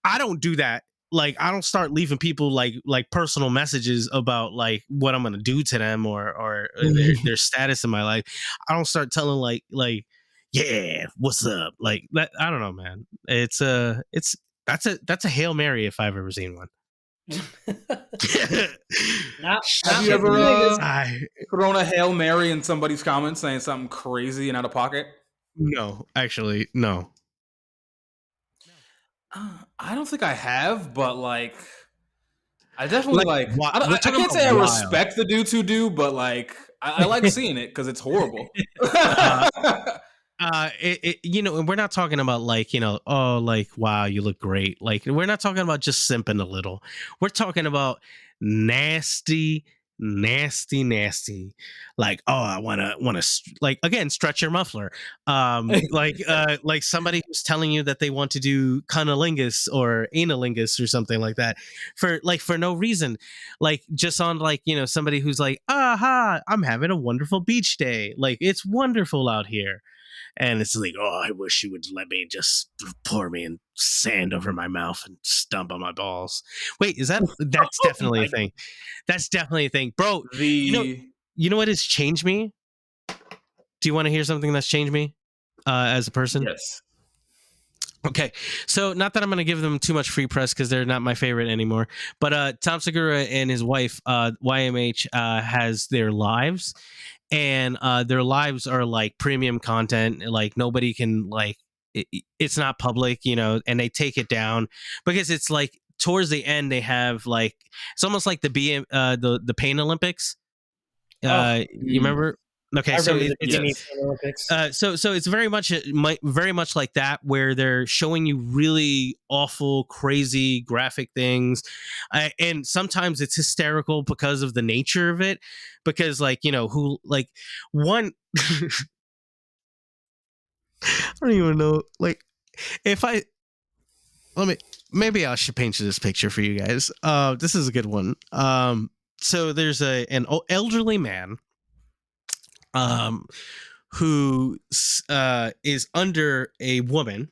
I don't do that. Like, I don't start leaving people like personal messages about like what I'm gonna do to them or their status in my life. I don't start telling like. Yeah, what's up? Like that, I don't know, man. That's a Hail Mary if I've ever seen one. Have you ever thrown a Hail Mary in somebody's comments saying something crazy and out of pocket? No, actually, no. I don't think I have, but like, I definitely like. I can't say I respect the dudes who do, but like, I like seeing it because it's horrible. You know, and we're not talking about like, you know, oh, like, wow, you look great. Like, we're not talking about just simping a little. We're talking about nasty. Like, oh, I want to like, again, stretch your muffler. Like somebody who's telling you that they want to do cunnilingus or analingus or something like that for no reason. Like, just on like, you know, somebody who's like, aha, I'm having a wonderful beach day. Like, it's wonderful out here. And it's like, oh, I wish you would let me just pour me in sand over my mouth and stomp on my balls. Wait, that's definitely a thing. That's definitely a thing. Bro, you know what has changed me? Do you want to hear something that's changed me as a person? Yes. Okay, so not that I'm going to give them too much free press because they're not my favorite anymore, but Tom Segura and his wife, YMH, has their lives, and their lives are like premium content. Like nobody can like, it's not public, you know, and they take it down because it's like towards the end they have like, it's almost like the Pain Olympics. You remember? Okay, so it's very much like that, where they're showing you really awful, crazy, graphic things, and sometimes it's hysterical because of the nature of it. Because, like, you know, who like one, I don't even know. Like, maybe I should paint you this picture for you guys. This is a good one. So there's an elderly man. um, who is under a woman,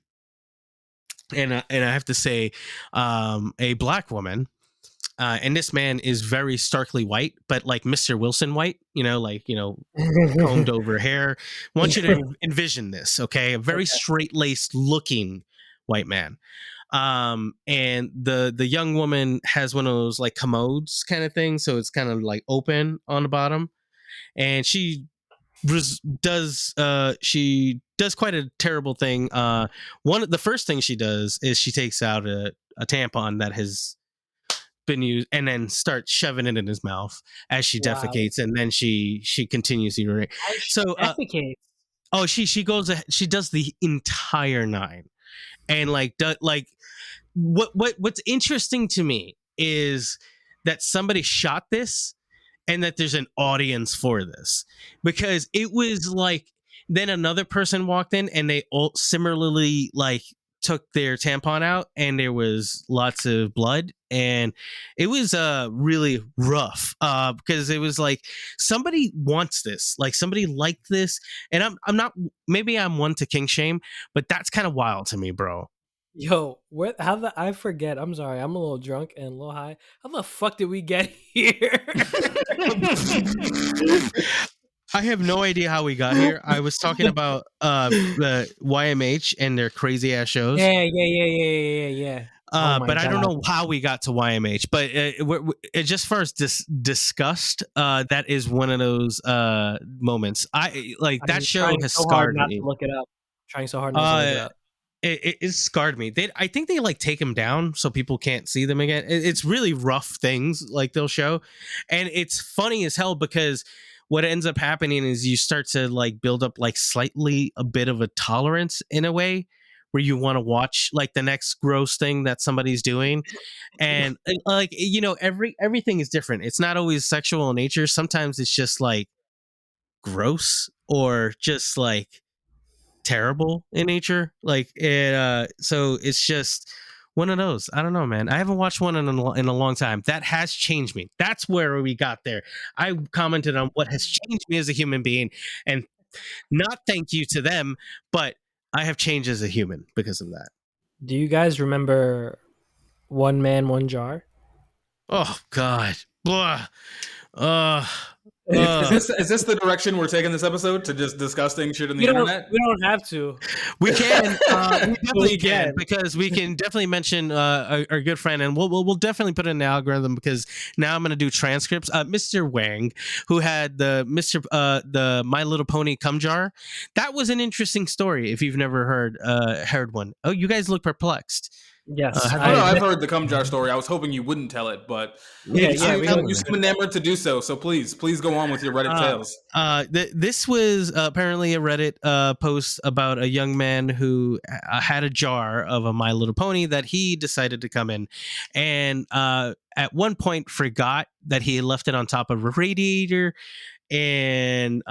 and I have to say, a black woman. And this man is very starkly white, but like Mr. Wilson white, combed over hair. I want you to envision this, okay? A very straight laced looking white man. And the young woman has one of those like commodes kind of thing, so it's kind of like open on the bottom, and she does quite a terrible thing. The first thing she does is she takes out a tampon that has been used and then starts shoving it in his mouth as she defecates, and then she continues to urinate. So defecate. She does the entire nine, and what's interesting to me is that somebody shot this and that there's an audience for this, because it was like then another person walked in and they all similarly like took their tampon out and there was lots of blood, and it was really rough because it was like somebody wants this, like somebody liked this, and I'm not, maybe I'm one to king shame, but that's kind of wild to me, bro. Yo, I forget. I'm sorry. I'm a little drunk and a little high. How the fuck did we get here? I have no idea how we got here. I was talking about the YMH and their crazy ass shows. Yeah. But I don't know how we got to YMH. But just first disgust. That is one of those moments. That show has scarred me. To look it up. Trying so hard not to look it up. It scarred me. I think they like take them down so people can't see them again. It's really rough things like they'll show, and it's funny as hell because what ends up happening is you start to like build up like slightly a bit of a tolerance in a way where you want to watch like the next gross thing that somebody's doing, and like everything is different. It's not always sexual in nature. Sometimes it's just like gross or just like terrible in nature, so it's just one of those. I don't know, man. I haven't watched one in a long time. That has changed me. That's where we got there. I commented on what has changed me as a human being, and not thank you to them, but I have changed as a human because of that. Do you guys remember One Man, One Jar? Oh God. Blah. Is this the direction we're taking this episode, to just disgusting shit on the internet? We don't have to. We can. We definitely can, because we can definitely mention our good friend, and we'll definitely put it in the algorithm, because now I'm going to do transcripts. Mr. Wang, who had the My Little Pony cum jar. That was an interesting story. If you've never heard one. Oh, you guys look perplexed. Yes, I've heard the cum jar story. I was hoping you wouldn't tell it, but you seem enamored to do so. So please go on with your Reddit tales. This was apparently a Reddit post about a young man who had a jar of a My Little Pony that he decided to come in, and at one point forgot that he had left it on top of a radiator, and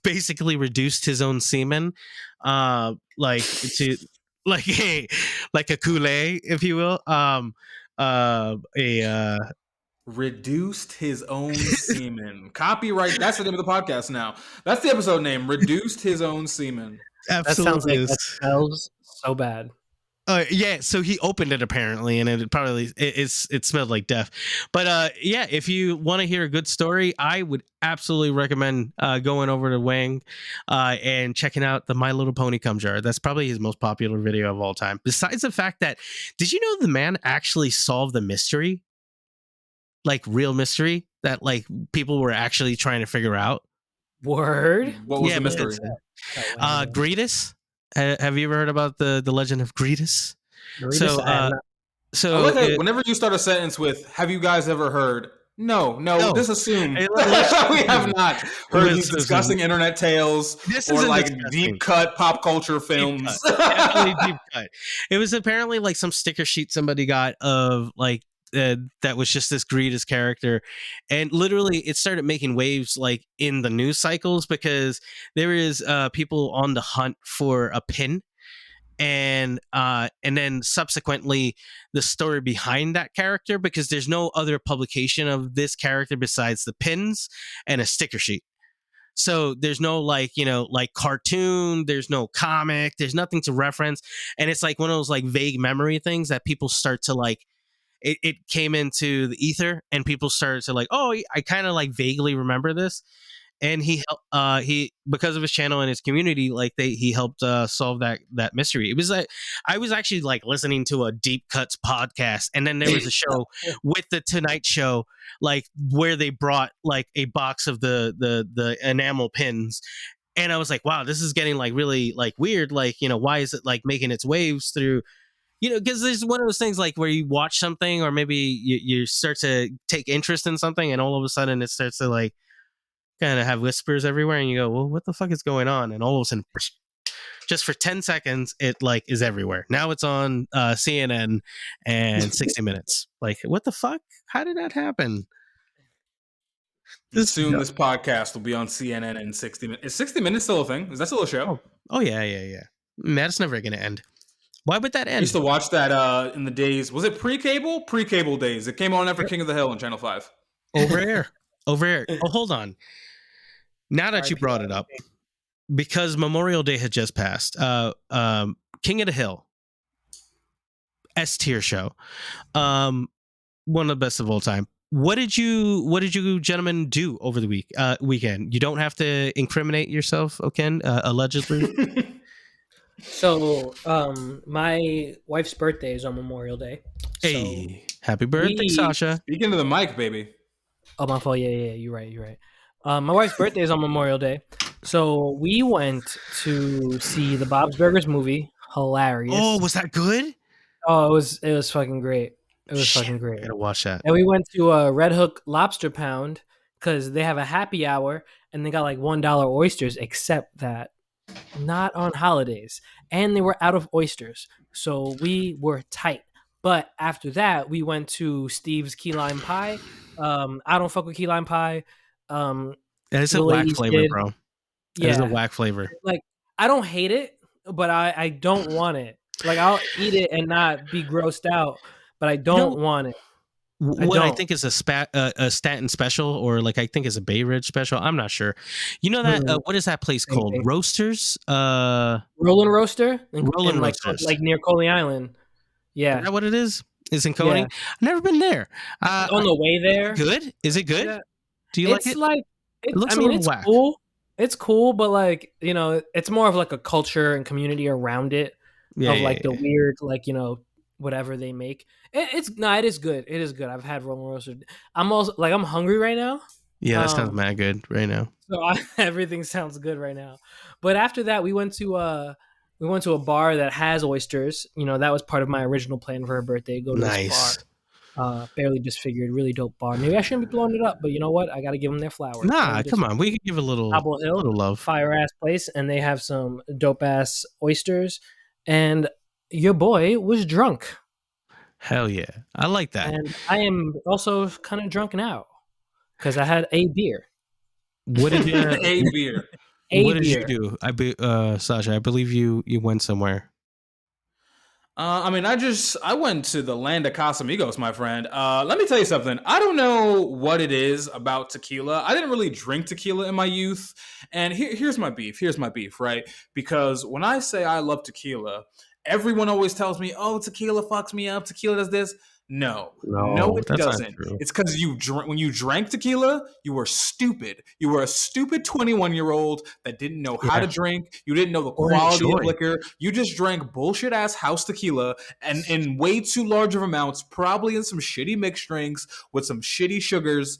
basically reduced his own semen, like a Kool-Aid, if you will. Reduced his own semen. Copyright. That's the name of the podcast now. That's the episode name. Reduced his own semen. Absolutely. That smells so bad. Yeah, so he opened it apparently, and it smelled like death. But yeah, if you want to hear a good story, I would absolutely recommend going over to Wang and checking out the My Little Pony cum jar. That's probably his most popular video of all time. Besides the fact that, did you know the man actually solved the mystery? Like real mystery that like people were actually trying to figure out. Word? What was the mystery? Greetus. Have you ever heard about the legend of Greetus? So whenever you start a sentence with "Have you guys ever heard?" No. This assumes we have not heard these disgusting internet tales or like deep cut pop culture films. Definitely deep cut. It was apparently like some sticker sheet somebody got of like that was just this Greetus character, and literally it started making waves like in the news cycles, because there is people on the hunt for a pin, and then subsequently the story behind that character, because there's no other publication of this character besides the pins and a sticker sheet. So there's no like, like cartoon, there's no comic, there's nothing to reference. And it's like one of those like vague memory things that people start to like, it came into the ether and people started to like, oh, I kind of like vaguely remember this. And he because of his channel and his community, like he helped solve that mystery. It was like I was actually like listening to a Deep Cuts podcast, and then there was a show with the Tonight Show, like where they brought like a box of the enamel pins, and I was like, wow, this is getting like really like weird. Like, why is it like making its waves through? Because there's one of those things like where you watch something, or maybe you start to take interest in something, and all of a sudden it starts to like kind of have whispers everywhere, and you go, well, what the fuck is going on? And all of a sudden, just for 10 seconds, it like is everywhere. Now it's on CNN and 60 Minutes. Like, what the fuck? How did that happen? This podcast will be on CNN and 60 Minutes. Is 60 Minutes still a thing? Is that still a show? Oh yeah. Man, that's never going to end. Why would that end? I used to watch that in the days. Was it pre-cable? Pre-cable days. It came on after King of the Hill on Channel 5. Over air. Oh, hold on. Now that you brought it up, because Memorial Day had just passed, King of the Hill, S tier show, one of the best of all time. What did you gentlemen do over the weekend? You don't have to incriminate yourself, Ken, allegedly. So, my wife's birthday is on Memorial Day. Hey, happy birthday, Sasha! Speaking to the mic, baby. Oh, my fault. Yeah, you're right. My wife's birthday is on Memorial Day, so we went to see the Bob's Burgers movie. Hilarious. Oh, was that good? Oh, it was fucking great. It was fucking great. I gotta watch that. And we went to a Red Hook Lobster Pound because they have a happy hour and they got like $1 oysters, except that not on holidays, and they were out of oysters, so we were tight. But after that, we went to Steve's Key Lime Pie. I don't fuck with key lime pie. It's a whack flavor, bro. Yeah, it's a whack flavor. Like, I don't hate it, but I don't want it. Like, I'll eat it and not be grossed out, but I don't want it. I think is a Staten special, or like I think is a Bay Ridge special. I'm not sure. You know that what is that place called? Roasters. Rollin' Roaster. Rollin' Roasters, like near Coley Island. Yeah, is that what it is? Is in Coney? Yeah. I've never been there. On the way there. Good? Is it good? Yeah. Do you like it? It looks it's whack. Cool. It's cool, but like, it's more of like a culture and community around it. The weird, like, whatever they make. It is good. It is good. I've had Rollin' Roaster. I'm also like, I'm hungry right now. Yeah, that sounds mad good right now. So everything sounds good right now. But after that, we went to a bar that has oysters. That was part of my original plan for her birthday. Go to this bar. Barely Disfigured, really dope bar. Maybe I shouldn't be blowing it up, but you know what? I got to give them their flowers. Nah, come on. We can give a little love. Fire ass place, and they have some dope ass oysters. And your boy was drunk. Hell yeah, I like that. And I am also kind of drunk now because I had a beer. What did you? A beer. What did you do? Sasha, I believe you went somewhere. I went to the land of Casamigos, my friend. Let me tell you something. I don't know what it is about tequila. I didn't really drink tequila in my youth. And here's my beef. Right? Because when I say I love tequila, everyone always tells me, oh, tequila fucks me up. Tequila does this. No, it doesn't. It's because when you drank tequila, you were stupid. You were a stupid 21-year-old that didn't know how to drink. You didn't know the quality of liquor. You just drank bullshit ass house tequila and in way too large of amounts, probably in some shitty mixed drinks with some shitty sugars.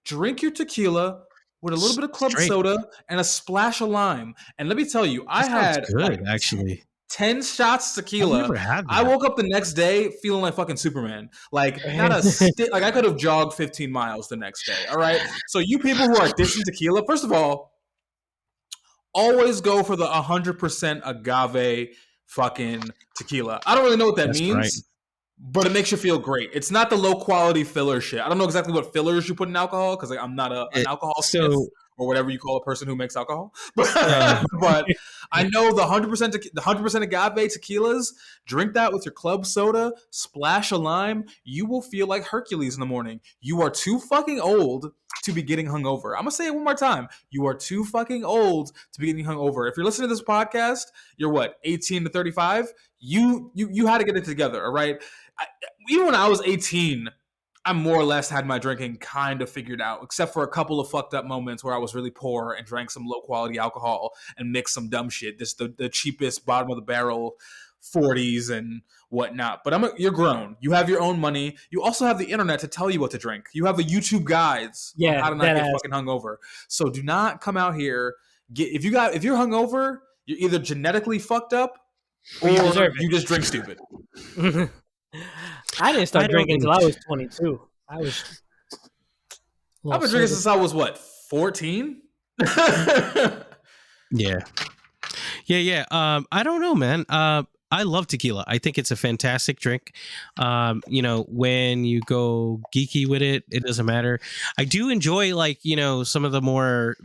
Drink your tequila with a little bit of club soda and a splash of lime. And let me tell you, I had good actually. 10 shots tequila. I've never had that. I woke up the next day feeling like fucking Superman. Like, not a like I could have jogged 15 miles the next day. All right. So you people who are dissing tequila, first of all, always go for the 100% agave fucking tequila. I don't really know what that means, but it makes you feel great. It's not the low quality filler shit. I don't know exactly what fillers you put in alcohol because I'm not an alcohol smith or whatever you call a person who makes alcohol. But I know the 100% agave tequilas. Drink that with your club soda, splash a lime. You will feel like Hercules in the morning. You are too fucking old to be getting hungover. I'm gonna say it one more time. You are too fucking old to be getting hungover. If you're listening to this podcast, you're what, 18 to 35. You had to get it together. All right. Even when I was 18, I more or less had my drinking kind of figured out, except for a couple of fucked up moments where I was really poor and drank some low quality alcohol and mixed some dumb shit. This the cheapest bottom of the barrel 40s and whatnot. But you're grown. You have your own money. You also have the internet to tell you what to drink. You have a YouTube guides on how to not get fucking hungover. So do not come out here. If you're hungover, you're either genetically fucked up or you just drink stupid. I didn't start drinking until I was 22. I've been drinking since I was what, 14? Yeah. I don't know, man. I love tequila. I think it's a fantastic drink. When you go geeky with it, it doesn't matter. I do enjoy some of the more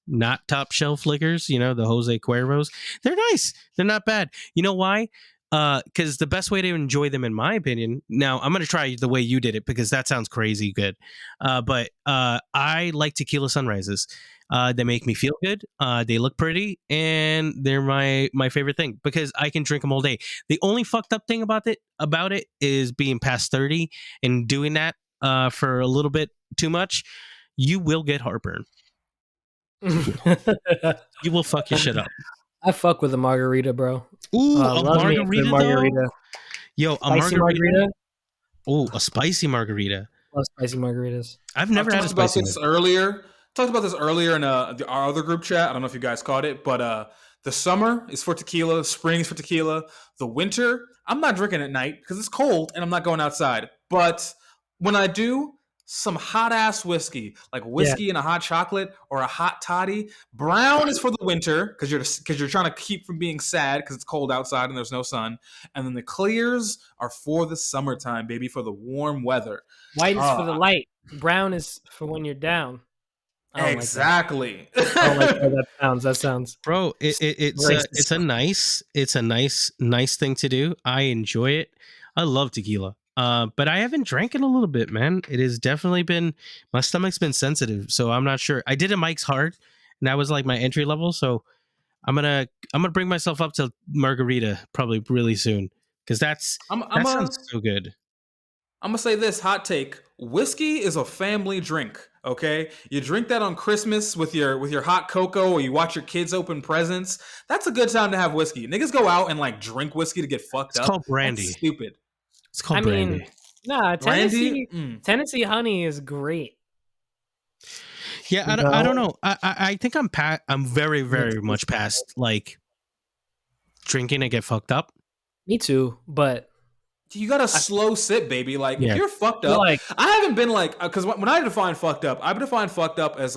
not top shelf liquors, the Jose Cuervos. They're nice. They're not bad. You know why? Because the best way to enjoy them, in my opinion, now I'm going to try the way you did it because that sounds crazy good. But I like tequila sunrises. They make me feel good. They look pretty, and they're my favorite thing because I can drink them all day. The only fucked up thing about it is being past 30 and doing that for a little bit too much. You will get heartburn. You will fuck your shit up. I fuck with a margarita, bro. Ooh, a margarita. Yo, a margarita. Oh, a spicy margarita. Love spicy margaritas. I've never had a spicy margarita. Talked about this earlier in our other group chat. I don't know if you guys caught it, but the summer is for tequila, spring is for tequila. The winter, I'm not drinking at night because it's cold and I'm not going outside. But when I do, some hot ass whiskey, like whiskey and a hot chocolate or a hot toddy. Brown is for the winter because you're trying to keep from being sad because it's cold outside and there's no sun. And then the clears are for the summertime, baby, for the warm weather. White is for the light. Brown is for when you're down. Exactly. I don't like how that sounds. Bro, it's a nice thing to do. I enjoy it. I love tequila. But I haven't drank in a little bit, man. It has definitely been, my stomach's been sensitive, so I'm not sure. I did a Mike's Hard, and that was like my entry level. So I'm gonna bring myself up to margarita probably really soon because that sounds so good. I'm gonna say this hot take: whiskey is a family drink. Okay, you drink that on Christmas with your hot cocoa, or you watch your kids open presents. That's a good time to have whiskey. Niggas go out and drink whiskey to get fucked up. It's called brandy. That's stupid. It's called brandy. Tennessee honey is great. Yeah, I don't know. I think I'm very, very much past drinking and get fucked up. Me too, but you got a slow sip, baby. If you're fucked up, I haven't been because when I define fucked up, I define fucked up as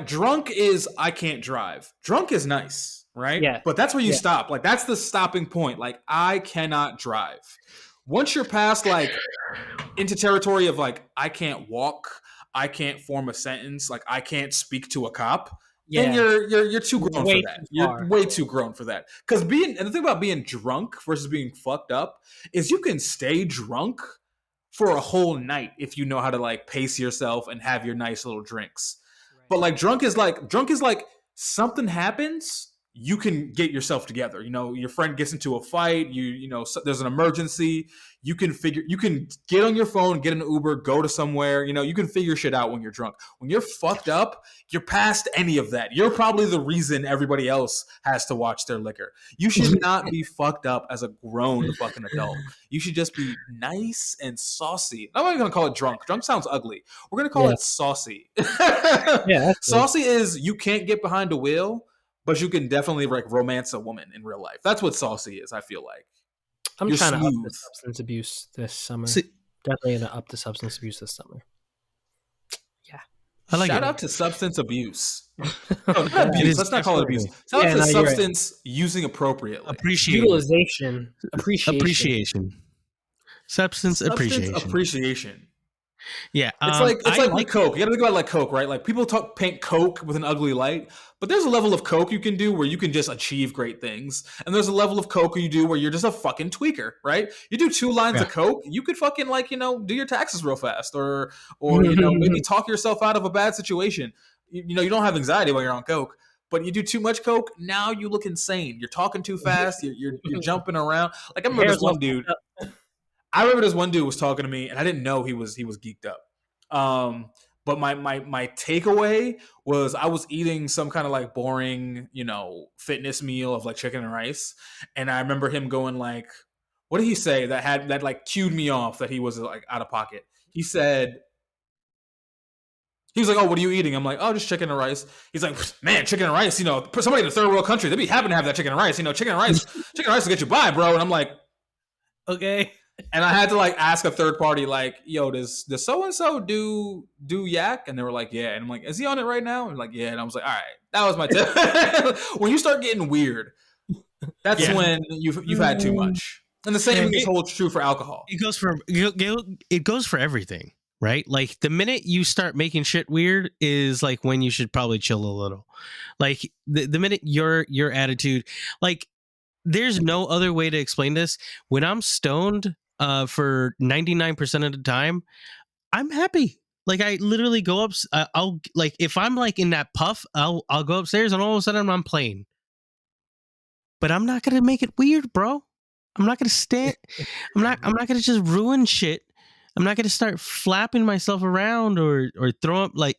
drunk is I can't drive. Drunk is nice. Right? Yeah. But that's where you stop. That's the stopping point. I cannot drive. Once you're past into territory of I can't walk, I can't form a sentence, I can't speak to a cop, then you're too grown for that. You're way too grown for that. Because the thing about being drunk versus being fucked up is you can stay drunk for a whole night if you know how to pace yourself and have your nice little drinks. Right. But drunk is something happens. You can get yourself together. Your friend gets into a fight. There's an emergency. You can get on your phone, get an Uber, go to somewhere. You can figure shit out when you're drunk. When you're fucked up, you're past any of that. You're probably the reason everybody else has to watch their liquor. You should not be fucked up as a grown fucking adult. You should just be nice and saucy. I'm not even gonna call it drunk. Drunk sounds ugly. We're gonna call it saucy. Saucy is you can't get behind a wheel, but you can definitely romance a woman in real life. That's what saucy is, I feel like. I'm trying to up the substance abuse this summer. Definitely going to up the substance abuse this summer. Yeah. Shout out to substance abuse. No, not abuse. Let's not call it abuse. Shout out to substance using appropriately. Utilization. Appreciation. Substance appreciation. Appreciation. Yeah. It's I like with like. Coke. You gotta think about it like Coke, right? Like people paint Coke with an ugly light, but there's a level of Coke you can do where you can just achieve great things, and there's a level of Coke you do where you're just a fucking tweaker, right? You do 2 lines Yeah. of Coke, you could fucking like do your taxes real fast, or maybe talk yourself out of a bad situation. You don't have anxiety while you're on Coke. But you do too much Coke, now you look insane. You're talking too fast. You're jumping around. Like I Your remember this hair's all one dude. fucked up. I remember this one dude was talking to me, and I didn't know he was geeked up. But my takeaway was I was eating some kind of like boring, fitness meal of like chicken and rice, and I remember him going like, "What did he say that like cued me off that he was like out of pocket?" He was like, "Oh, what are you eating?" I'm like, "Oh, just chicken and rice." He's like, "Man, chicken and rice, somebody in a third world country, they'd be happy to have that chicken and rice. Chicken and rice will get you by, bro." And I'm like, Okay. and I had to like ask a third party, like, "Yo, does so and so do yak?" And they were like, "Yeah." And I'm like, "Is he on it right now?" And like, "Yeah." And I was like, "All right, that was my tip." When you start getting weird, that's when you've had too much. And the same holds true for alcohol. It goes for everything, right? Like the minute you start making shit weird is like when you should probably chill a little. Like the minute your attitude, like there's no other way to explain this. When I'm stoned, for 99% of the time, I'm happy. Like I literally go up. I'll like if I'm like in that puff, I'll go upstairs and all of a sudden I'm playing. But I'm not gonna make it weird, bro. I'm not gonna stand. I'm not gonna just ruin shit. I'm not gonna start flapping myself around or throw up like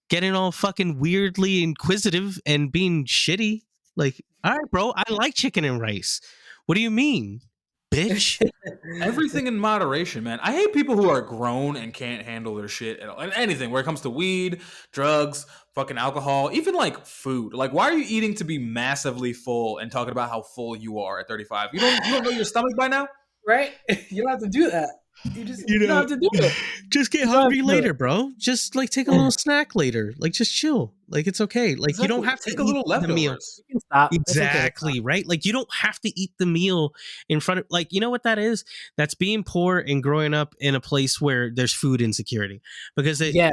getting all fucking weirdly inquisitive and being shitty. Like, all right, bro, I like chicken and rice. What do you mean, bitch? Everything in moderation, man. I hate people who are grown and can't handle their shit at all. And anything where it comes to weed, drugs, fucking alcohol, even like food. Like, why are you eating to be massively full and talking about how full you are at 35? You don't know your stomach by now? Right? You don't have to do that. You don't know, have to do it. just get You don't have hungry to do later, it. bro. Just like take a little snack later. Like just chill. Like it's okay. Like you don't Exactly. have to Take a eat little the meal. leftovers. You can stop. It's okay. Exactly, right? Like you don't have to eat the meal in front of like you know what that is? That's being poor and growing up in a place where there's food insecurity. Because it Yeah.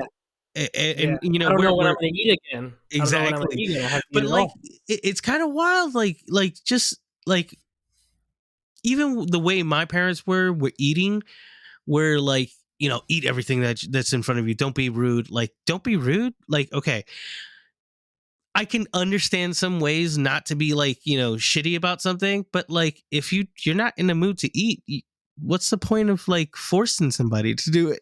and I don't know when I'm we're going to eat again. I don't know when I'm going to exactly. eat again. I have to eat But it like all. it's kind of wild like just like even the way my parents were eating where like eat everything that's in front of you, don't be rude, like okay, I can understand some ways not to be like shitty about something, but like if you're not in the mood to eat, what's the point of like forcing somebody to do it?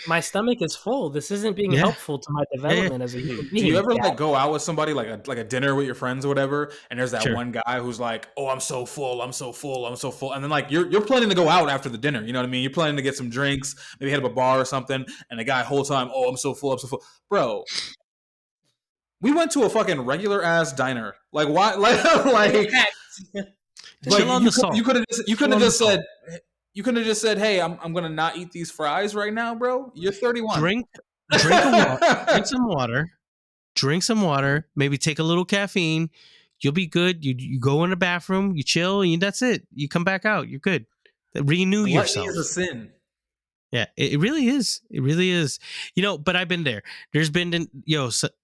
My stomach is full. This isn't being Yeah, helpful to my yeah, development as a human Do you being. ever Dad. like go out with somebody like a dinner with your friends or whatever, and there's that sure. one guy who's like, "Oh, I'm so full, I'm so full, I'm so full," and then like you're planning to go out after the dinner, you know what I mean? You're planning to get some drinks, maybe hit up a bar or something, and the guy whole time, "Oh, I'm so full, I'm so full," bro. We went to a fucking regular ass diner. Like why? Chill on the salt. You could have Chill on the salt. you could have just said, "Hey, I'm gonna not eat these fries right now, bro." You're 31. Drink a water, drink some water, maybe take a little caffeine. You'll be good. You go in the bathroom, you chill, and that's it. You come back out, you're good. Renew Gluttony yourself. is a sin. Yeah, it really is. It really is. But I've been there. There's been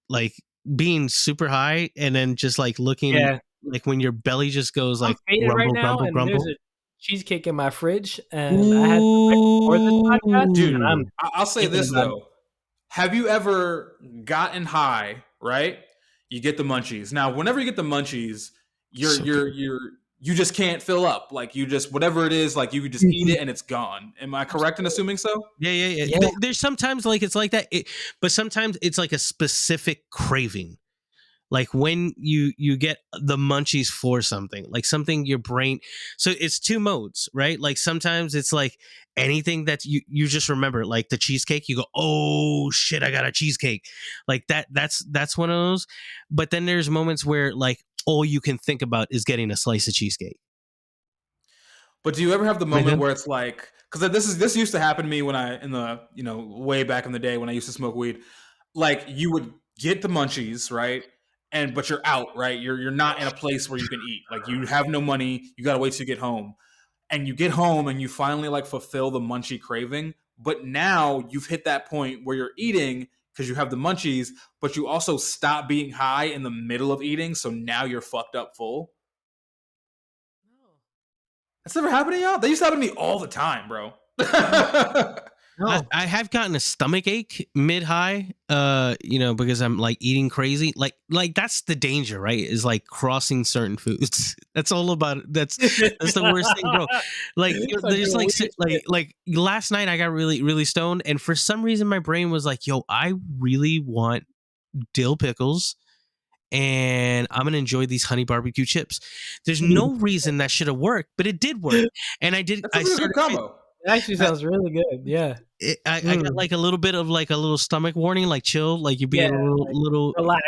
like being super high and then just like looking Yeah. like when your belly just goes I'm like faded right grumble, now, grumble, and there's grumble. a cheesecake in my fridge, and I had some right before this podcast, and I'm I'll say thinking this about it. though. Have you ever gotten high, right? You get the munchies. Now, whenever you get the munchies, So good. you just can't fill up. Like you just whatever it is, like you could just eat it and it's gone. Am I correct in assuming so? Yeah. Yeah. There's sometimes like it's like that, but sometimes it's like a specific craving. Like when you get the munchies for something, like something your brain. So it's two modes, right? Like sometimes it's like anything that you just remember, like the cheesecake. You go, oh shit, I got a cheesecake, like that. That's one of those. But then there's moments where like all you can think about is getting a slice of cheesecake. But do you ever have the Like moment where it's like, because this used to happen to me when I in the way back in the day when I used to smoke weed, like you would get the munchies, right? But you're out, right? You're not in a place where you can eat. Like you have no money, you gotta wait till you get home. And you get home and you finally like fulfill the munchie craving, but now you've hit that point where you're eating because you have the munchies, but you also stop being high in the middle of eating, so now you're fucked up full? That's never happened to y'all? That used to happen to me all the time, bro. No. I have gotten a stomach ache mid high, because I'm like eating crazy. Like that's the danger, right? Is like crossing certain foods. That's all about it. That's the worst thing, bro. Like there's like last night I got really really stoned, and for some reason my brain was like, "Yo, I really want dill pickles." And I'm gonna enjoy these honey barbecue chips. There's no reason that should have worked, but it did work, and I did. That's a really good combo. It actually sounds really good. Yeah. I got like a little bit of like a little stomach warning, like chill, like you're being a little relax.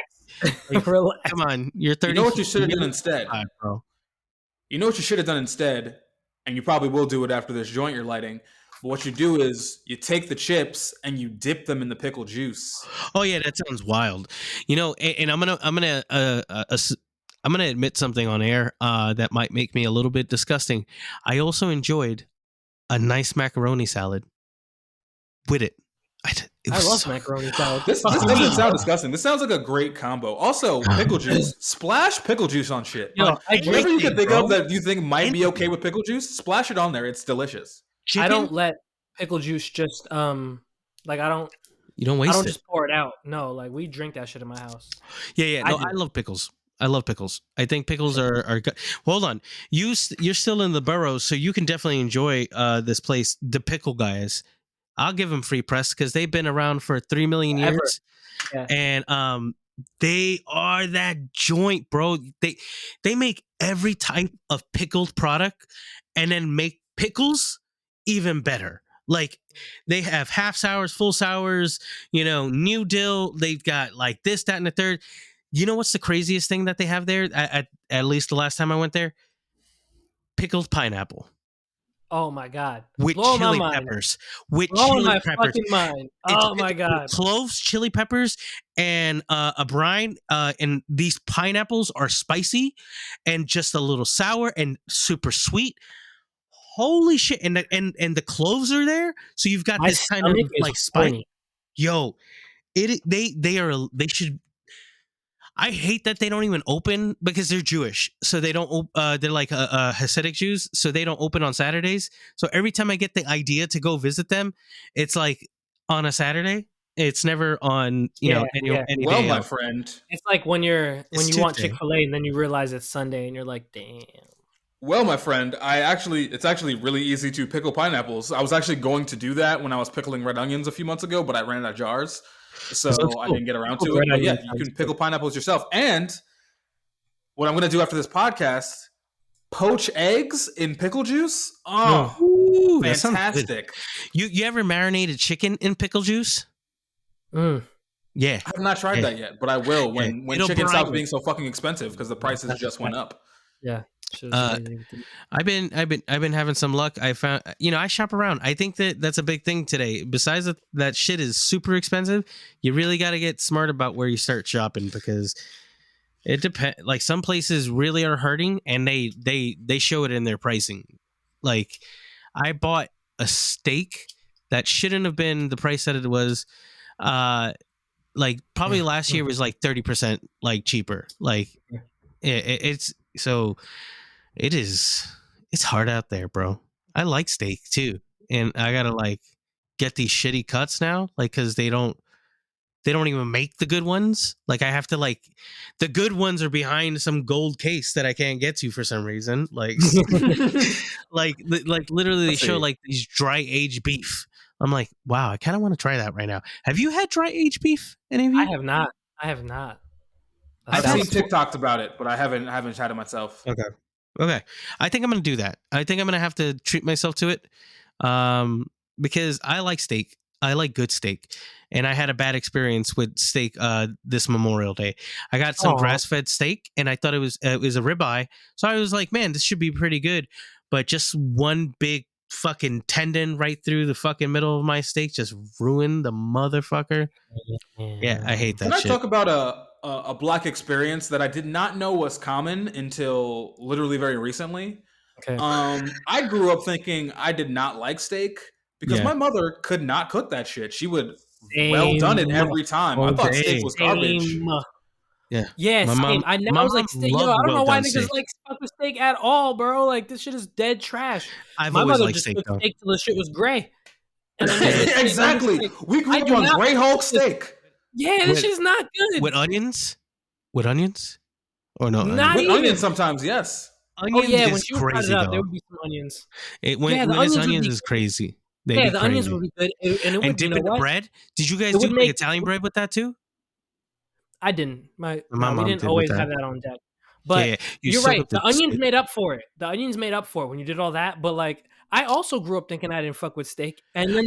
like, Relax. come on, you're 30. You know what you should have done instead, bro. You know what you should have done instead, and you probably will do it after this joint you're lighting. But what you do is you take the chips and you dip them in the pickle juice. Oh yeah, that sounds wild. And I'm gonna admit something on air that might make me a little bit disgusting. I also enjoyed a nice macaroni salad with it. I love macaroni salad. This doesn't sound disgusting. This sounds like a great combo. Also, pickle juice. Splash pickle juice on shit. Yo, Whatever you can think of that you think might be okay with pickle juice, splash it on there. It's delicious. Chicken? I don't let pickle juice just like I don't. You don't waste I don't it. just pour it out. No, like we drink that shit in my house. Yeah. No, I love pickles. I love pickles. I think pickles are good. Hold on, you're still in the boroughs, so you can definitely enjoy this place, the Pickle Guys. I'll give them free press because they've been around for 3 million years, and they are that joint, bro. They make every type of pickled product, and then make pickles even better. Like they have half sours, full sours, new dill. They've got like this, that, and the third. You know what's the craziest thing that they have there? At least the last time I went there, pickled pineapple. Oh my god! With Blow chili my peppers. With Blow chili my peppers. fucking mind. Oh my god! Cloves, chili peppers, and a brine. And these pineapples are spicy and just a little sour and super sweet. Holy shit! And the cloves are there, so you've got My this kind of stomach is like spice. horny. Yo, they should. I hate that they don't even open because they're Jewish, so they don't. They're like Hasidic Jews, so they don't open on Saturdays. So every time I get the idea to go visit them, it's like on a Saturday. It's never on any Well, day. my friend. It's like when you want Tuesday. Chick-fil-A and then you realize it's Sunday and you're like, damn. Well, my friend, it's actually really easy to pickle pineapples. I was actually going to do that when I was pickling red onions a few months ago, but I ran out of jars. So I didn't get around to it. But yeah, you can pickle pineapples yourself. And what I'm going to do after this podcast, poach eggs in pickle juice. Oh, Ooh, fantastic. You ever marinated chicken in pickle juice? Mm. Yeah. I have not tried that yet, but I will when chicken stops being so fucking expensive because the prices just went up. Yeah. I've been having some luck. I found, I shop around. I think that's a big thing today. Besides that shit is super expensive, you really got to get smart about where you start shopping because it depends. Like some places really are hurting and they show it in their pricing. Like I bought a steak that shouldn't have been the price that it was. Like probably last year was like 30% like cheaper. Like it's so. It's hard out there, bro. I like steak too. And I gotta like get these shitty cuts now, like because they don't even make the good ones. Like I have to like the good ones are behind some gold case that I can't get to for some reason. Like like literally they show like these dry aged beef. I'm like, wow, I kind of want to try that right now. Have you had dry aged beef? Any of you? I have not. I've seen TikToks about it, but I haven't tried it myself. Okay. I think I'm going to do that. I think I'm going to have to treat myself to it because I like steak. I like good steak. And I had a bad experience with steak this Memorial Day. I got some grass-fed steak, and I thought it was a ribeye. So I was like, man, this should be pretty good. But just one big fucking tendon right through the fucking middle of my steak just ruined the motherfucker. Yeah, I hate that shit. Can I talk about a black experience that I did not know was common until literally very recently? Okay. I grew up thinking I did not like steak because my mother could not cook that shit. She would well Same. done it every time. I thought steak was garbage. Same. Yeah. Yeah, My same. mom, I my was mom like, yo, loved I don't well know why done niggas steak. like fucking steak at all, bro. Like this shit is dead trash. I've My always mother liked just steak cooked though. steak till the shit was gray. And then just Exactly. We grew I up do on not Grey Hulk fuck with- steak. Yeah, this With- shit's not good. With onions? With onions? Or no Not onions? With even. onions sometimes, yes. Onions Oh yeah, when is she would fry it crazy up, there though. would be some onions. When Yeah, the it's onions would onions be is crazy. They Yeah, be the crazy. onions would be good, and it would. And You dip know in the what? bread. Did you guys It do would like make. Italian bread with that too? I didn't. My We mom didn't did with always that. have that on deck. Yeah, But yeah. You you're soak right. up the The onions steak. made up for it. The onions made up for it when you did all that. But like, I also grew up thinking I didn't fuck with steak. And then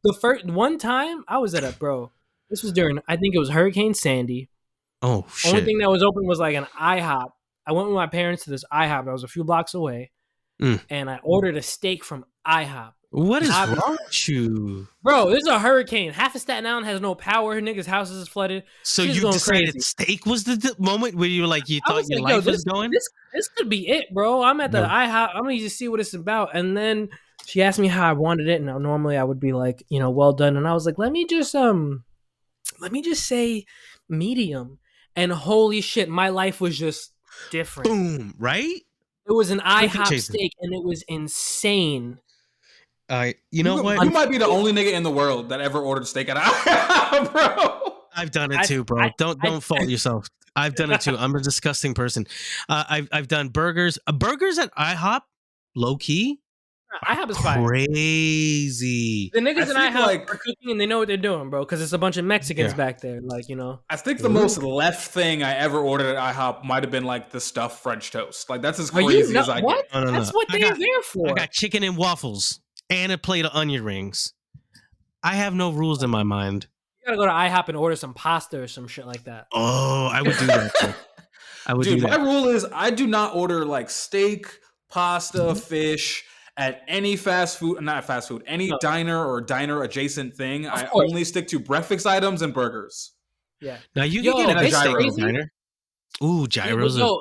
the first one time I was at a bro. This was during I think it was Hurricane Sandy. Oh Only shit. thing that was open was like an IHOP. I went with my parents to this IHOP that was a few blocks away, and I ordered a steak from IHOP. What is Obviously- wrong with you? Bro, this is a hurricane. Half of Staten Island has no power. Niggas' houses is flooded. So Shit's you going decided crazy. steak was the moment where you were like you I thought was your like, yo, life was going? This could be it, bro. I'm at the No. IHOP. I'm gonna just see what it's about. And then she asked me how I wanted it, and normally I would be like, well done. And I was like, let me just say medium. And holy shit, my life was just different. Boom, right? It was an IHOP chasing. steak, and it was insane. You know what? You might be the only nigga in the world that ever ordered steak at IHOP, bro. I've done it too, bro. Don't fault yourself. I've done it too. I'm a disgusting person. I've done burgers. Burgers at IHOP, low key, IHOP is fire. crazy. The niggas in think, IHOP like- are cooking, and they know what they're doing, bro. Because it's a bunch of Mexicans back there, I think the most left thing I ever ordered at IHOP might have been like the stuffed French toast. Like that's as crazy as I what? get. No. That's what I they're got- there for. I got chicken and waffles and a plate of onion rings. I have no rules in my mind. You gotta go to IHOP and order some pasta or some shit like that. Oh, I would do that too. I would Dude, do my that. rule is I do not order like steak, pasta, fish at any any No. diner or diner adjacent thing. I course. only stick to breakfast items and burgers. Yeah. Now you Yo, can get a it's steak at a crazy. diner. Ooh, Yeah, gyros. but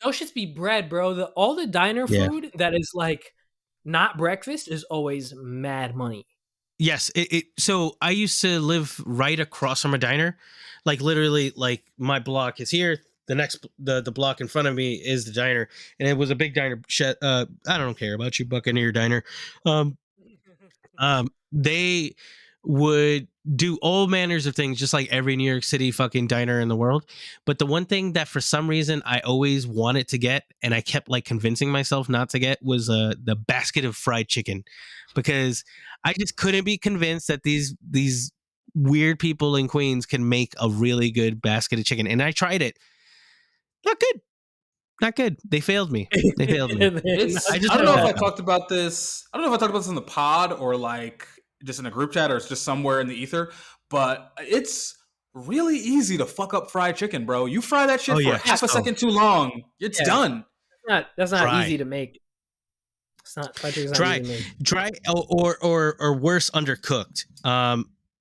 those shits be bread, bro. All the diner Yeah. food that is like not breakfast is always mad money. Yes, so I used to live right across from a diner, like literally, like my block is here. The next, the block in front of me is the diner, and it was a big diner. I don't care about you, Buccaneer Diner. They would do all manners of things, just like every New York City fucking diner in the world. But the one thing that for some reason I always wanted to get, and I kept like convincing myself not to get, was the basket of fried chicken, because I just couldn't be convinced that these weird people in Queens can make a really good basket of chicken. And I tried it. Not good. They failed me. I don't know if I talked about this. I don't know if I talked about this in the pod or like just in a group chat or it's just somewhere in the ether. But it's really easy to fuck up fried chicken, bro. You fry that shit for half a second too long, it's done. That's not Dry. easy to make. It's not fried chicken's not Dry, easy to make. dry, or worse, undercooked.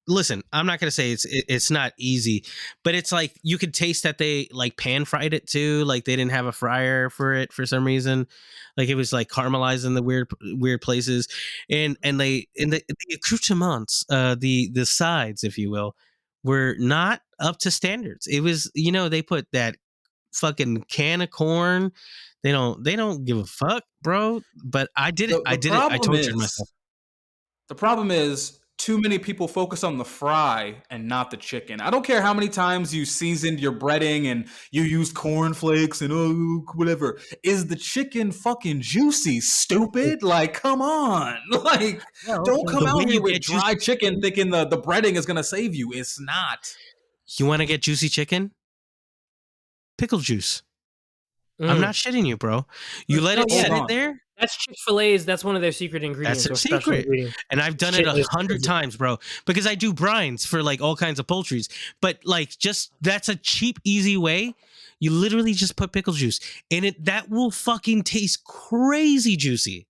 Listen, I'm not gonna say it's not easy, but it's like you could taste that they like pan fried it too. Like they didn't have a fryer for it for some reason. Like it was like caramelized in the weird places, and the accoutrements, the sides, if you will, were not up to standards. It was, they put that fucking can of corn. They don't give a fuck, bro. But I did it. I tortured myself. The problem is too many people focus on the fry and not the chicken. I don't care how many times you seasoned your breading and you used cornflakes and whatever. Is the chicken fucking juicy, stupid? Like, come on. Like, don't come out here with dry chicken thinking the breading is going to save you. It's not. You want to get juicy chicken? Pickle juice. I'm not shitting you, bro. You let it sit there. That's Chick-fil-A's. That's one of their secret ingredients. That's their their special secret. ingredient. And I've done it 100 times, bro, because I do brines for like all kinds of poultries. But like, just that's a cheap, easy way. You literally just put pickle juice in it. That will fucking taste crazy juicy.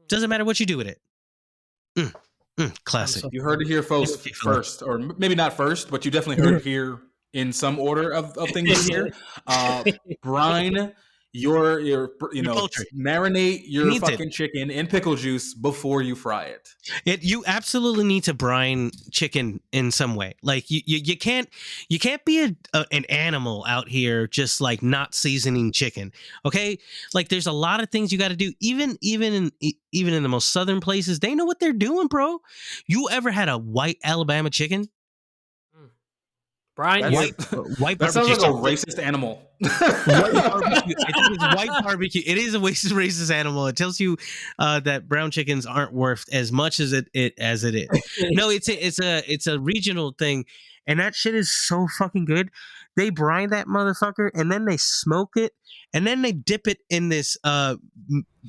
Doesn't matter what you do with it. Classic. You heard it here first, or maybe not first, but you definitely heard it here in some order of things here. Brine Your poultry. marinate You your need it. fucking chicken in pickle juice before you fry it. You absolutely need to brine chicken in some way. Like you can't be an animal out here just like not seasoning chicken. Okay, like there's a lot of things you got to do. Even in the most southern places, they know what they're doing, bro. You ever had a white Alabama chicken? Brian, That's, White that sounds barbecue. like a racist animal. White barbecue. I think it's white barbecue. It is a racist animal. It tells you that brown chickens aren't worth as much as it is. No, it's a regional thing, and that shit is so fucking good. They brine that motherfucker, and then they smoke it, and then they dip it in this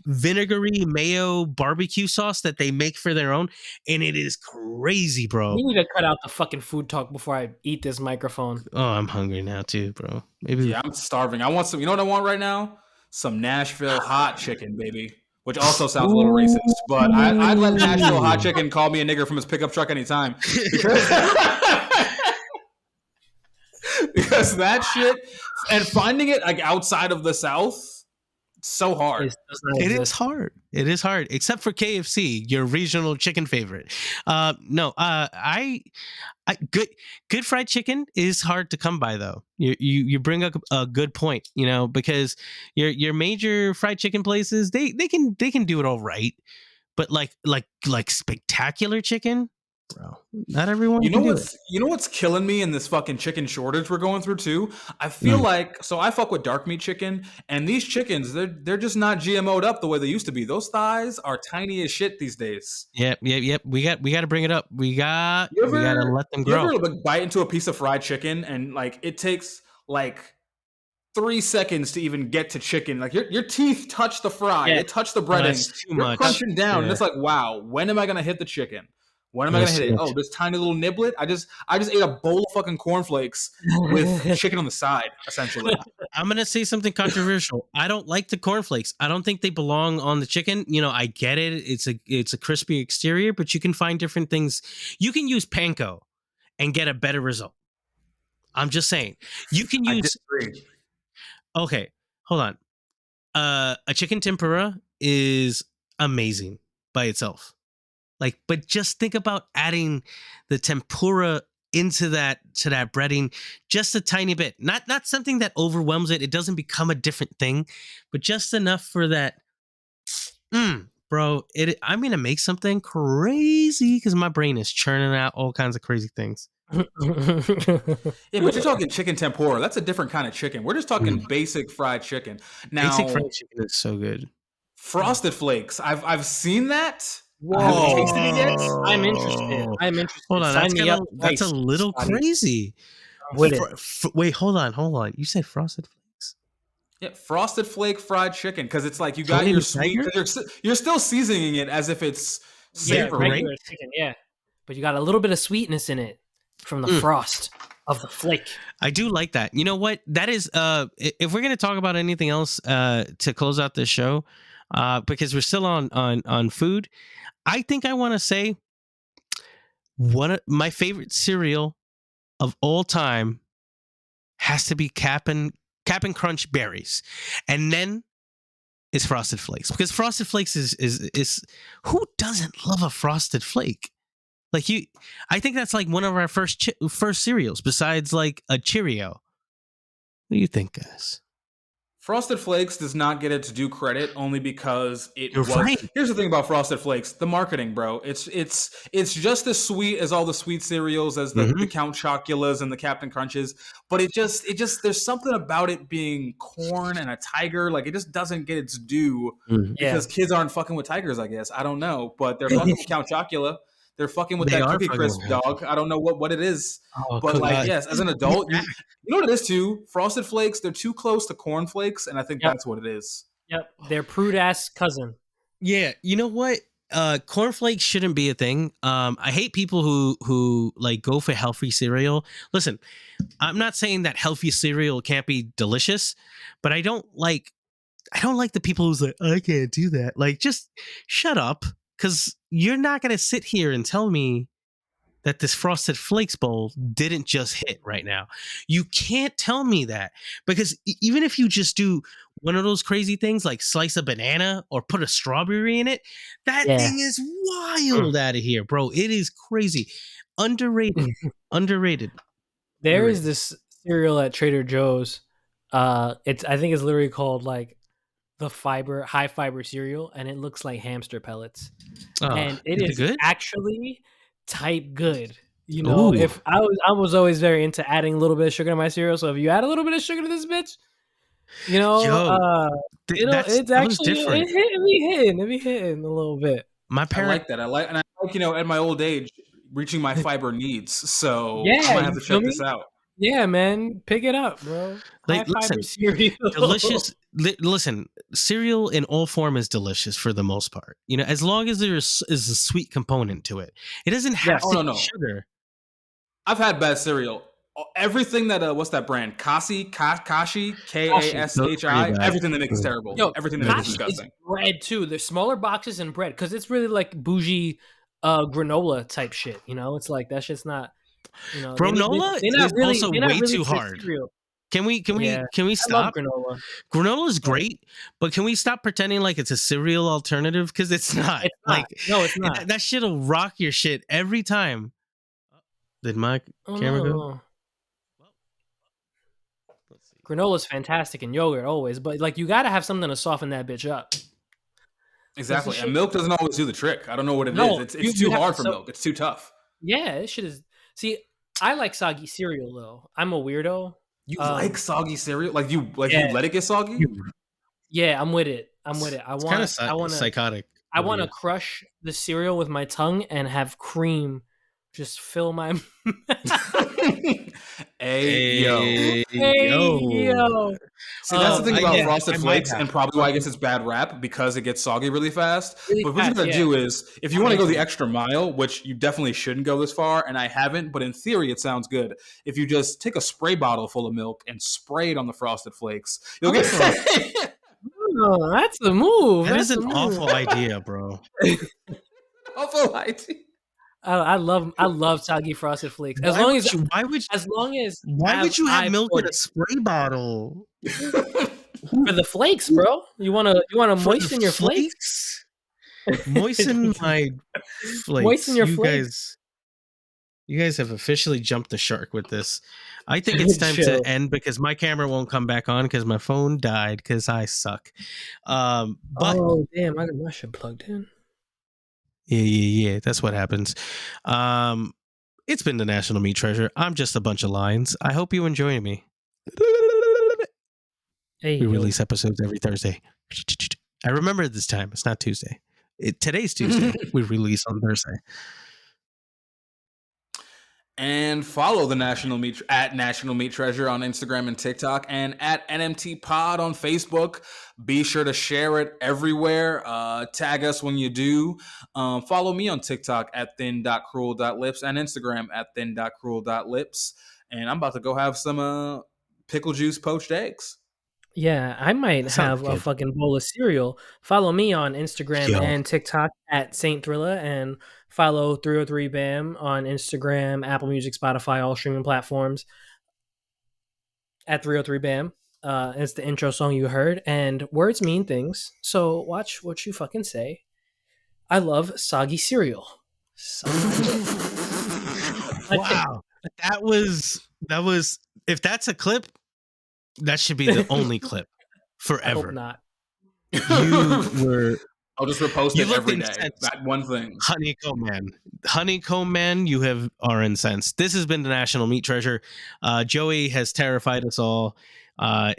vinegary mayo barbecue sauce that they make for their own, and it is crazy, bro. you need to cut out the fucking food talk before I eat this microphone. Oh, I'm hungry now too, bro. Maybe. Yeah, I'm starving. I want some. You know what I want right now? Some Nashville hot chicken, baby. Which also sounds a little racist, but I'd let Nashville hot chicken call me a nigger from his pickup truck anytime. Because that shit and finding it like outside of the South, so hard. It is hard. It is hard, except for KFC, your regional chicken favorite. I good fried chicken is hard to come by though. You bring up a good point, because your major fried chicken places they can do it all right, but like spectacular chicken, bro. Not everyone. You know what's killing me in this fucking chicken shortage we're going through too? I feel like I fuck with dark meat chicken, and these chickens they're just not GMO'd up the way they used to be. Those thighs are tiny as shit these days. Yep. We got to bring it up. We got to let them grow. You ever bite into a piece of fried chicken and like it takes like 3 seconds to even get to chicken? Like your teeth touch the fry, it touch the breading. You're crunching down, and it's like, wow, when am I gonna hit the chicken? When am I gonna hit it? Oh, this tiny little niblet. I just ate a bowl of fucking cornflakes with chicken on the side, essentially. I'm gonna say something controversial. I don't like the cornflakes. I don't think they belong on the chicken. I get it. It's a crispy exterior, but you can find different things. You can use panko and get a better result. I'm just saying. You can use. Okay, hold on. A chicken tempura is amazing by itself. But just think about adding the tempura into that breading just a tiny bit. Not something that overwhelms it. It doesn't become a different thing, but just enough for that. Bro, I'm gonna make something crazy because my brain is churning out all kinds of crazy things. Yeah, but you're talking chicken tempura. That's a different kind of chicken. We're just talking basic fried chicken. Now, basic fried chicken is so good. Frosted Flakes. I've seen that. Whoa. I haven't tasted it yet. I'm interested. Hold on, that's a little crazy. Wait, hold on. You said Frosted Flakes? Yeah, Frosted Flake fried chicken, because it's like you got your sweet. You're still seasoning it as if it's savory. Regular chicken, but you got a little bit of sweetness in it from the frost of the flake. I do like that. You know what? That is, if we're gonna talk about anything else to close out this show, because we're still on food. I think I want to say one of my favorite cereal of all time has to be Cap'n Crunch berries, and then it's Frosted Flakes, because Frosted Flakes is who doesn't love a Frosted Flake? Like I think that's like one of our first cereals besides like a Cheerio. What do you think, guys? Frosted Flakes does not get its due credit only because it You're was. right. Here's the thing about Frosted Flakes: the marketing, bro. It's just as sweet as all the sweet cereals, as the Count Choculas and the Captain Crunches. But it just there's something about it being corn and a tiger. Like it just doesn't get its due because kids aren't fucking with tigers. I guess I don't know, but they're fucking with Count Chocula. They're fucking with that Cookie Crisp dog. I don't know what it is. But like, yes, as an adult, you know what it is too? Frosted Flakes, they're too close to Corn Flakes, and I think that's what it is. Yep. They're prude-ass cousin. Yeah, you know what? Cornflakes shouldn't be a thing. I hate people who like go for healthy cereal. Listen, I'm not saying that healthy cereal can't be delicious, but I don't like the people who's like, I can't do that. Like, just shut up. Because you're not going to sit here and tell me that this Frosted Flakes bowl didn't just hit right now. You can't tell me that, because even if you just do one of those crazy things like slice a banana or put a strawberry in it, that Yeah. thing is wild out of here, bro. It is crazy. Underrated. Underrated. There is this cereal at Trader Joe's. I think it's literally called like the high fiber cereal, and it looks like hamster pellets. And it is is it good? actually type good. You know, if I was always very into adding a little bit of sugar to my cereal. So if you add a little bit of sugar to this bitch, you know, it's actually different. It be hitting a little bit. My parent, I like that. And I like, at my old age, reaching my fiber needs. So Yeah, I might have to you feel check me? this out. Yeah, man, pick it up, bro. High fiber cereal. delicious. Listen, cereal in all form is delicious for the most part. You know, as long as there is a sweet component to it. It doesn't have to be sugar. I've had bad cereal. Everything that what's that brand? Kashi, Kashi, Kashi. Everything they make is terrible. Yo, everything they make is disgusting. Is bread too. There's smaller boxes and bread because it's really like bougie granola type shit. You know, it's like that shit's not. You know, granola is also way too hard. Cereal. Can we stop? I love granola. Granola is great, but can we stop pretending like it's a cereal alternative? Because it's not. No, it's not. That shit'll rock your shit every time. Did my camera go? Granola's fantastic in yogurt always, but like you got to have something to soften that bitch up. Exactly, and milk doesn't always do the trick. I don't know what it is. It's too hard for milk. It's too tough. Yeah, this shit is. See, I like soggy cereal though. I'm a weirdo. You like soggy cereal? Like you let it get soggy? Yeah, I'm with it. I want psychotic. I want to crush the cereal with my tongue and have cream just fill my Hey yo. See, that's the thing about Frosted Flakes, and probably why I guess it's bad rap, because it gets soggy really fast. But what you gotta do is, if you want to go the extra mile, which you definitely shouldn't go this far, and I haven't, but in theory it sounds good. If you just take a spray bottle full of milk and spray it on the Frosted Flakes, you'll get. Oh, that's the move. That's an awful idea, bro. Awful idea. I love soggy Frosted Flakes. Why would you have milk in a spray bottle? For the flakes, bro. You wanna moisten your flakes? Moisten my flakes. Moisten your flakes. You guys have officially jumped the shark with this. I think it's time to end because my camera won't come back on because my phone died because I suck. But oh damn, I got my shit plugged in. Yeah. That's what happens. It's been the National Meat Treasure. I'm just a bunch of lines. I hope you enjoy me. We release episodes every Thursday. I remember this time. It's not Tuesday. Today's Tuesday. We release on Thursday. And follow the National Meat at National Meat Treasure on Instagram and TikTok, and at NMT Pod on Facebook. Be sure to share it everywhere. Tag us when you do. Follow me on TikTok at thin.cruel.lips and Instagram at thin.cruel.lips. And I'm about to go have some pickle juice poached eggs. Yeah, I might have a fucking bowl of cereal. Follow me on Instagram and TikTok at Saint Thrillah, and follow 303 BAM on Instagram, Apple Music, Spotify, all streaming platforms at 303 BAM. It's the intro song you heard, and words mean things, so watch what you fucking say. I love soggy cereal. Wow. That was if that's a clip, that should be the only clip forever. I hope not. You were. I'll just repost it every day. That one thing. Honeycomb man, you are incensed. This has been the National Meat Treasure. Joey has terrified us all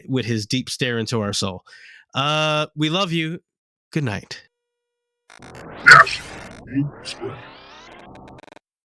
with his deep stare into our soul. We love you. Good night.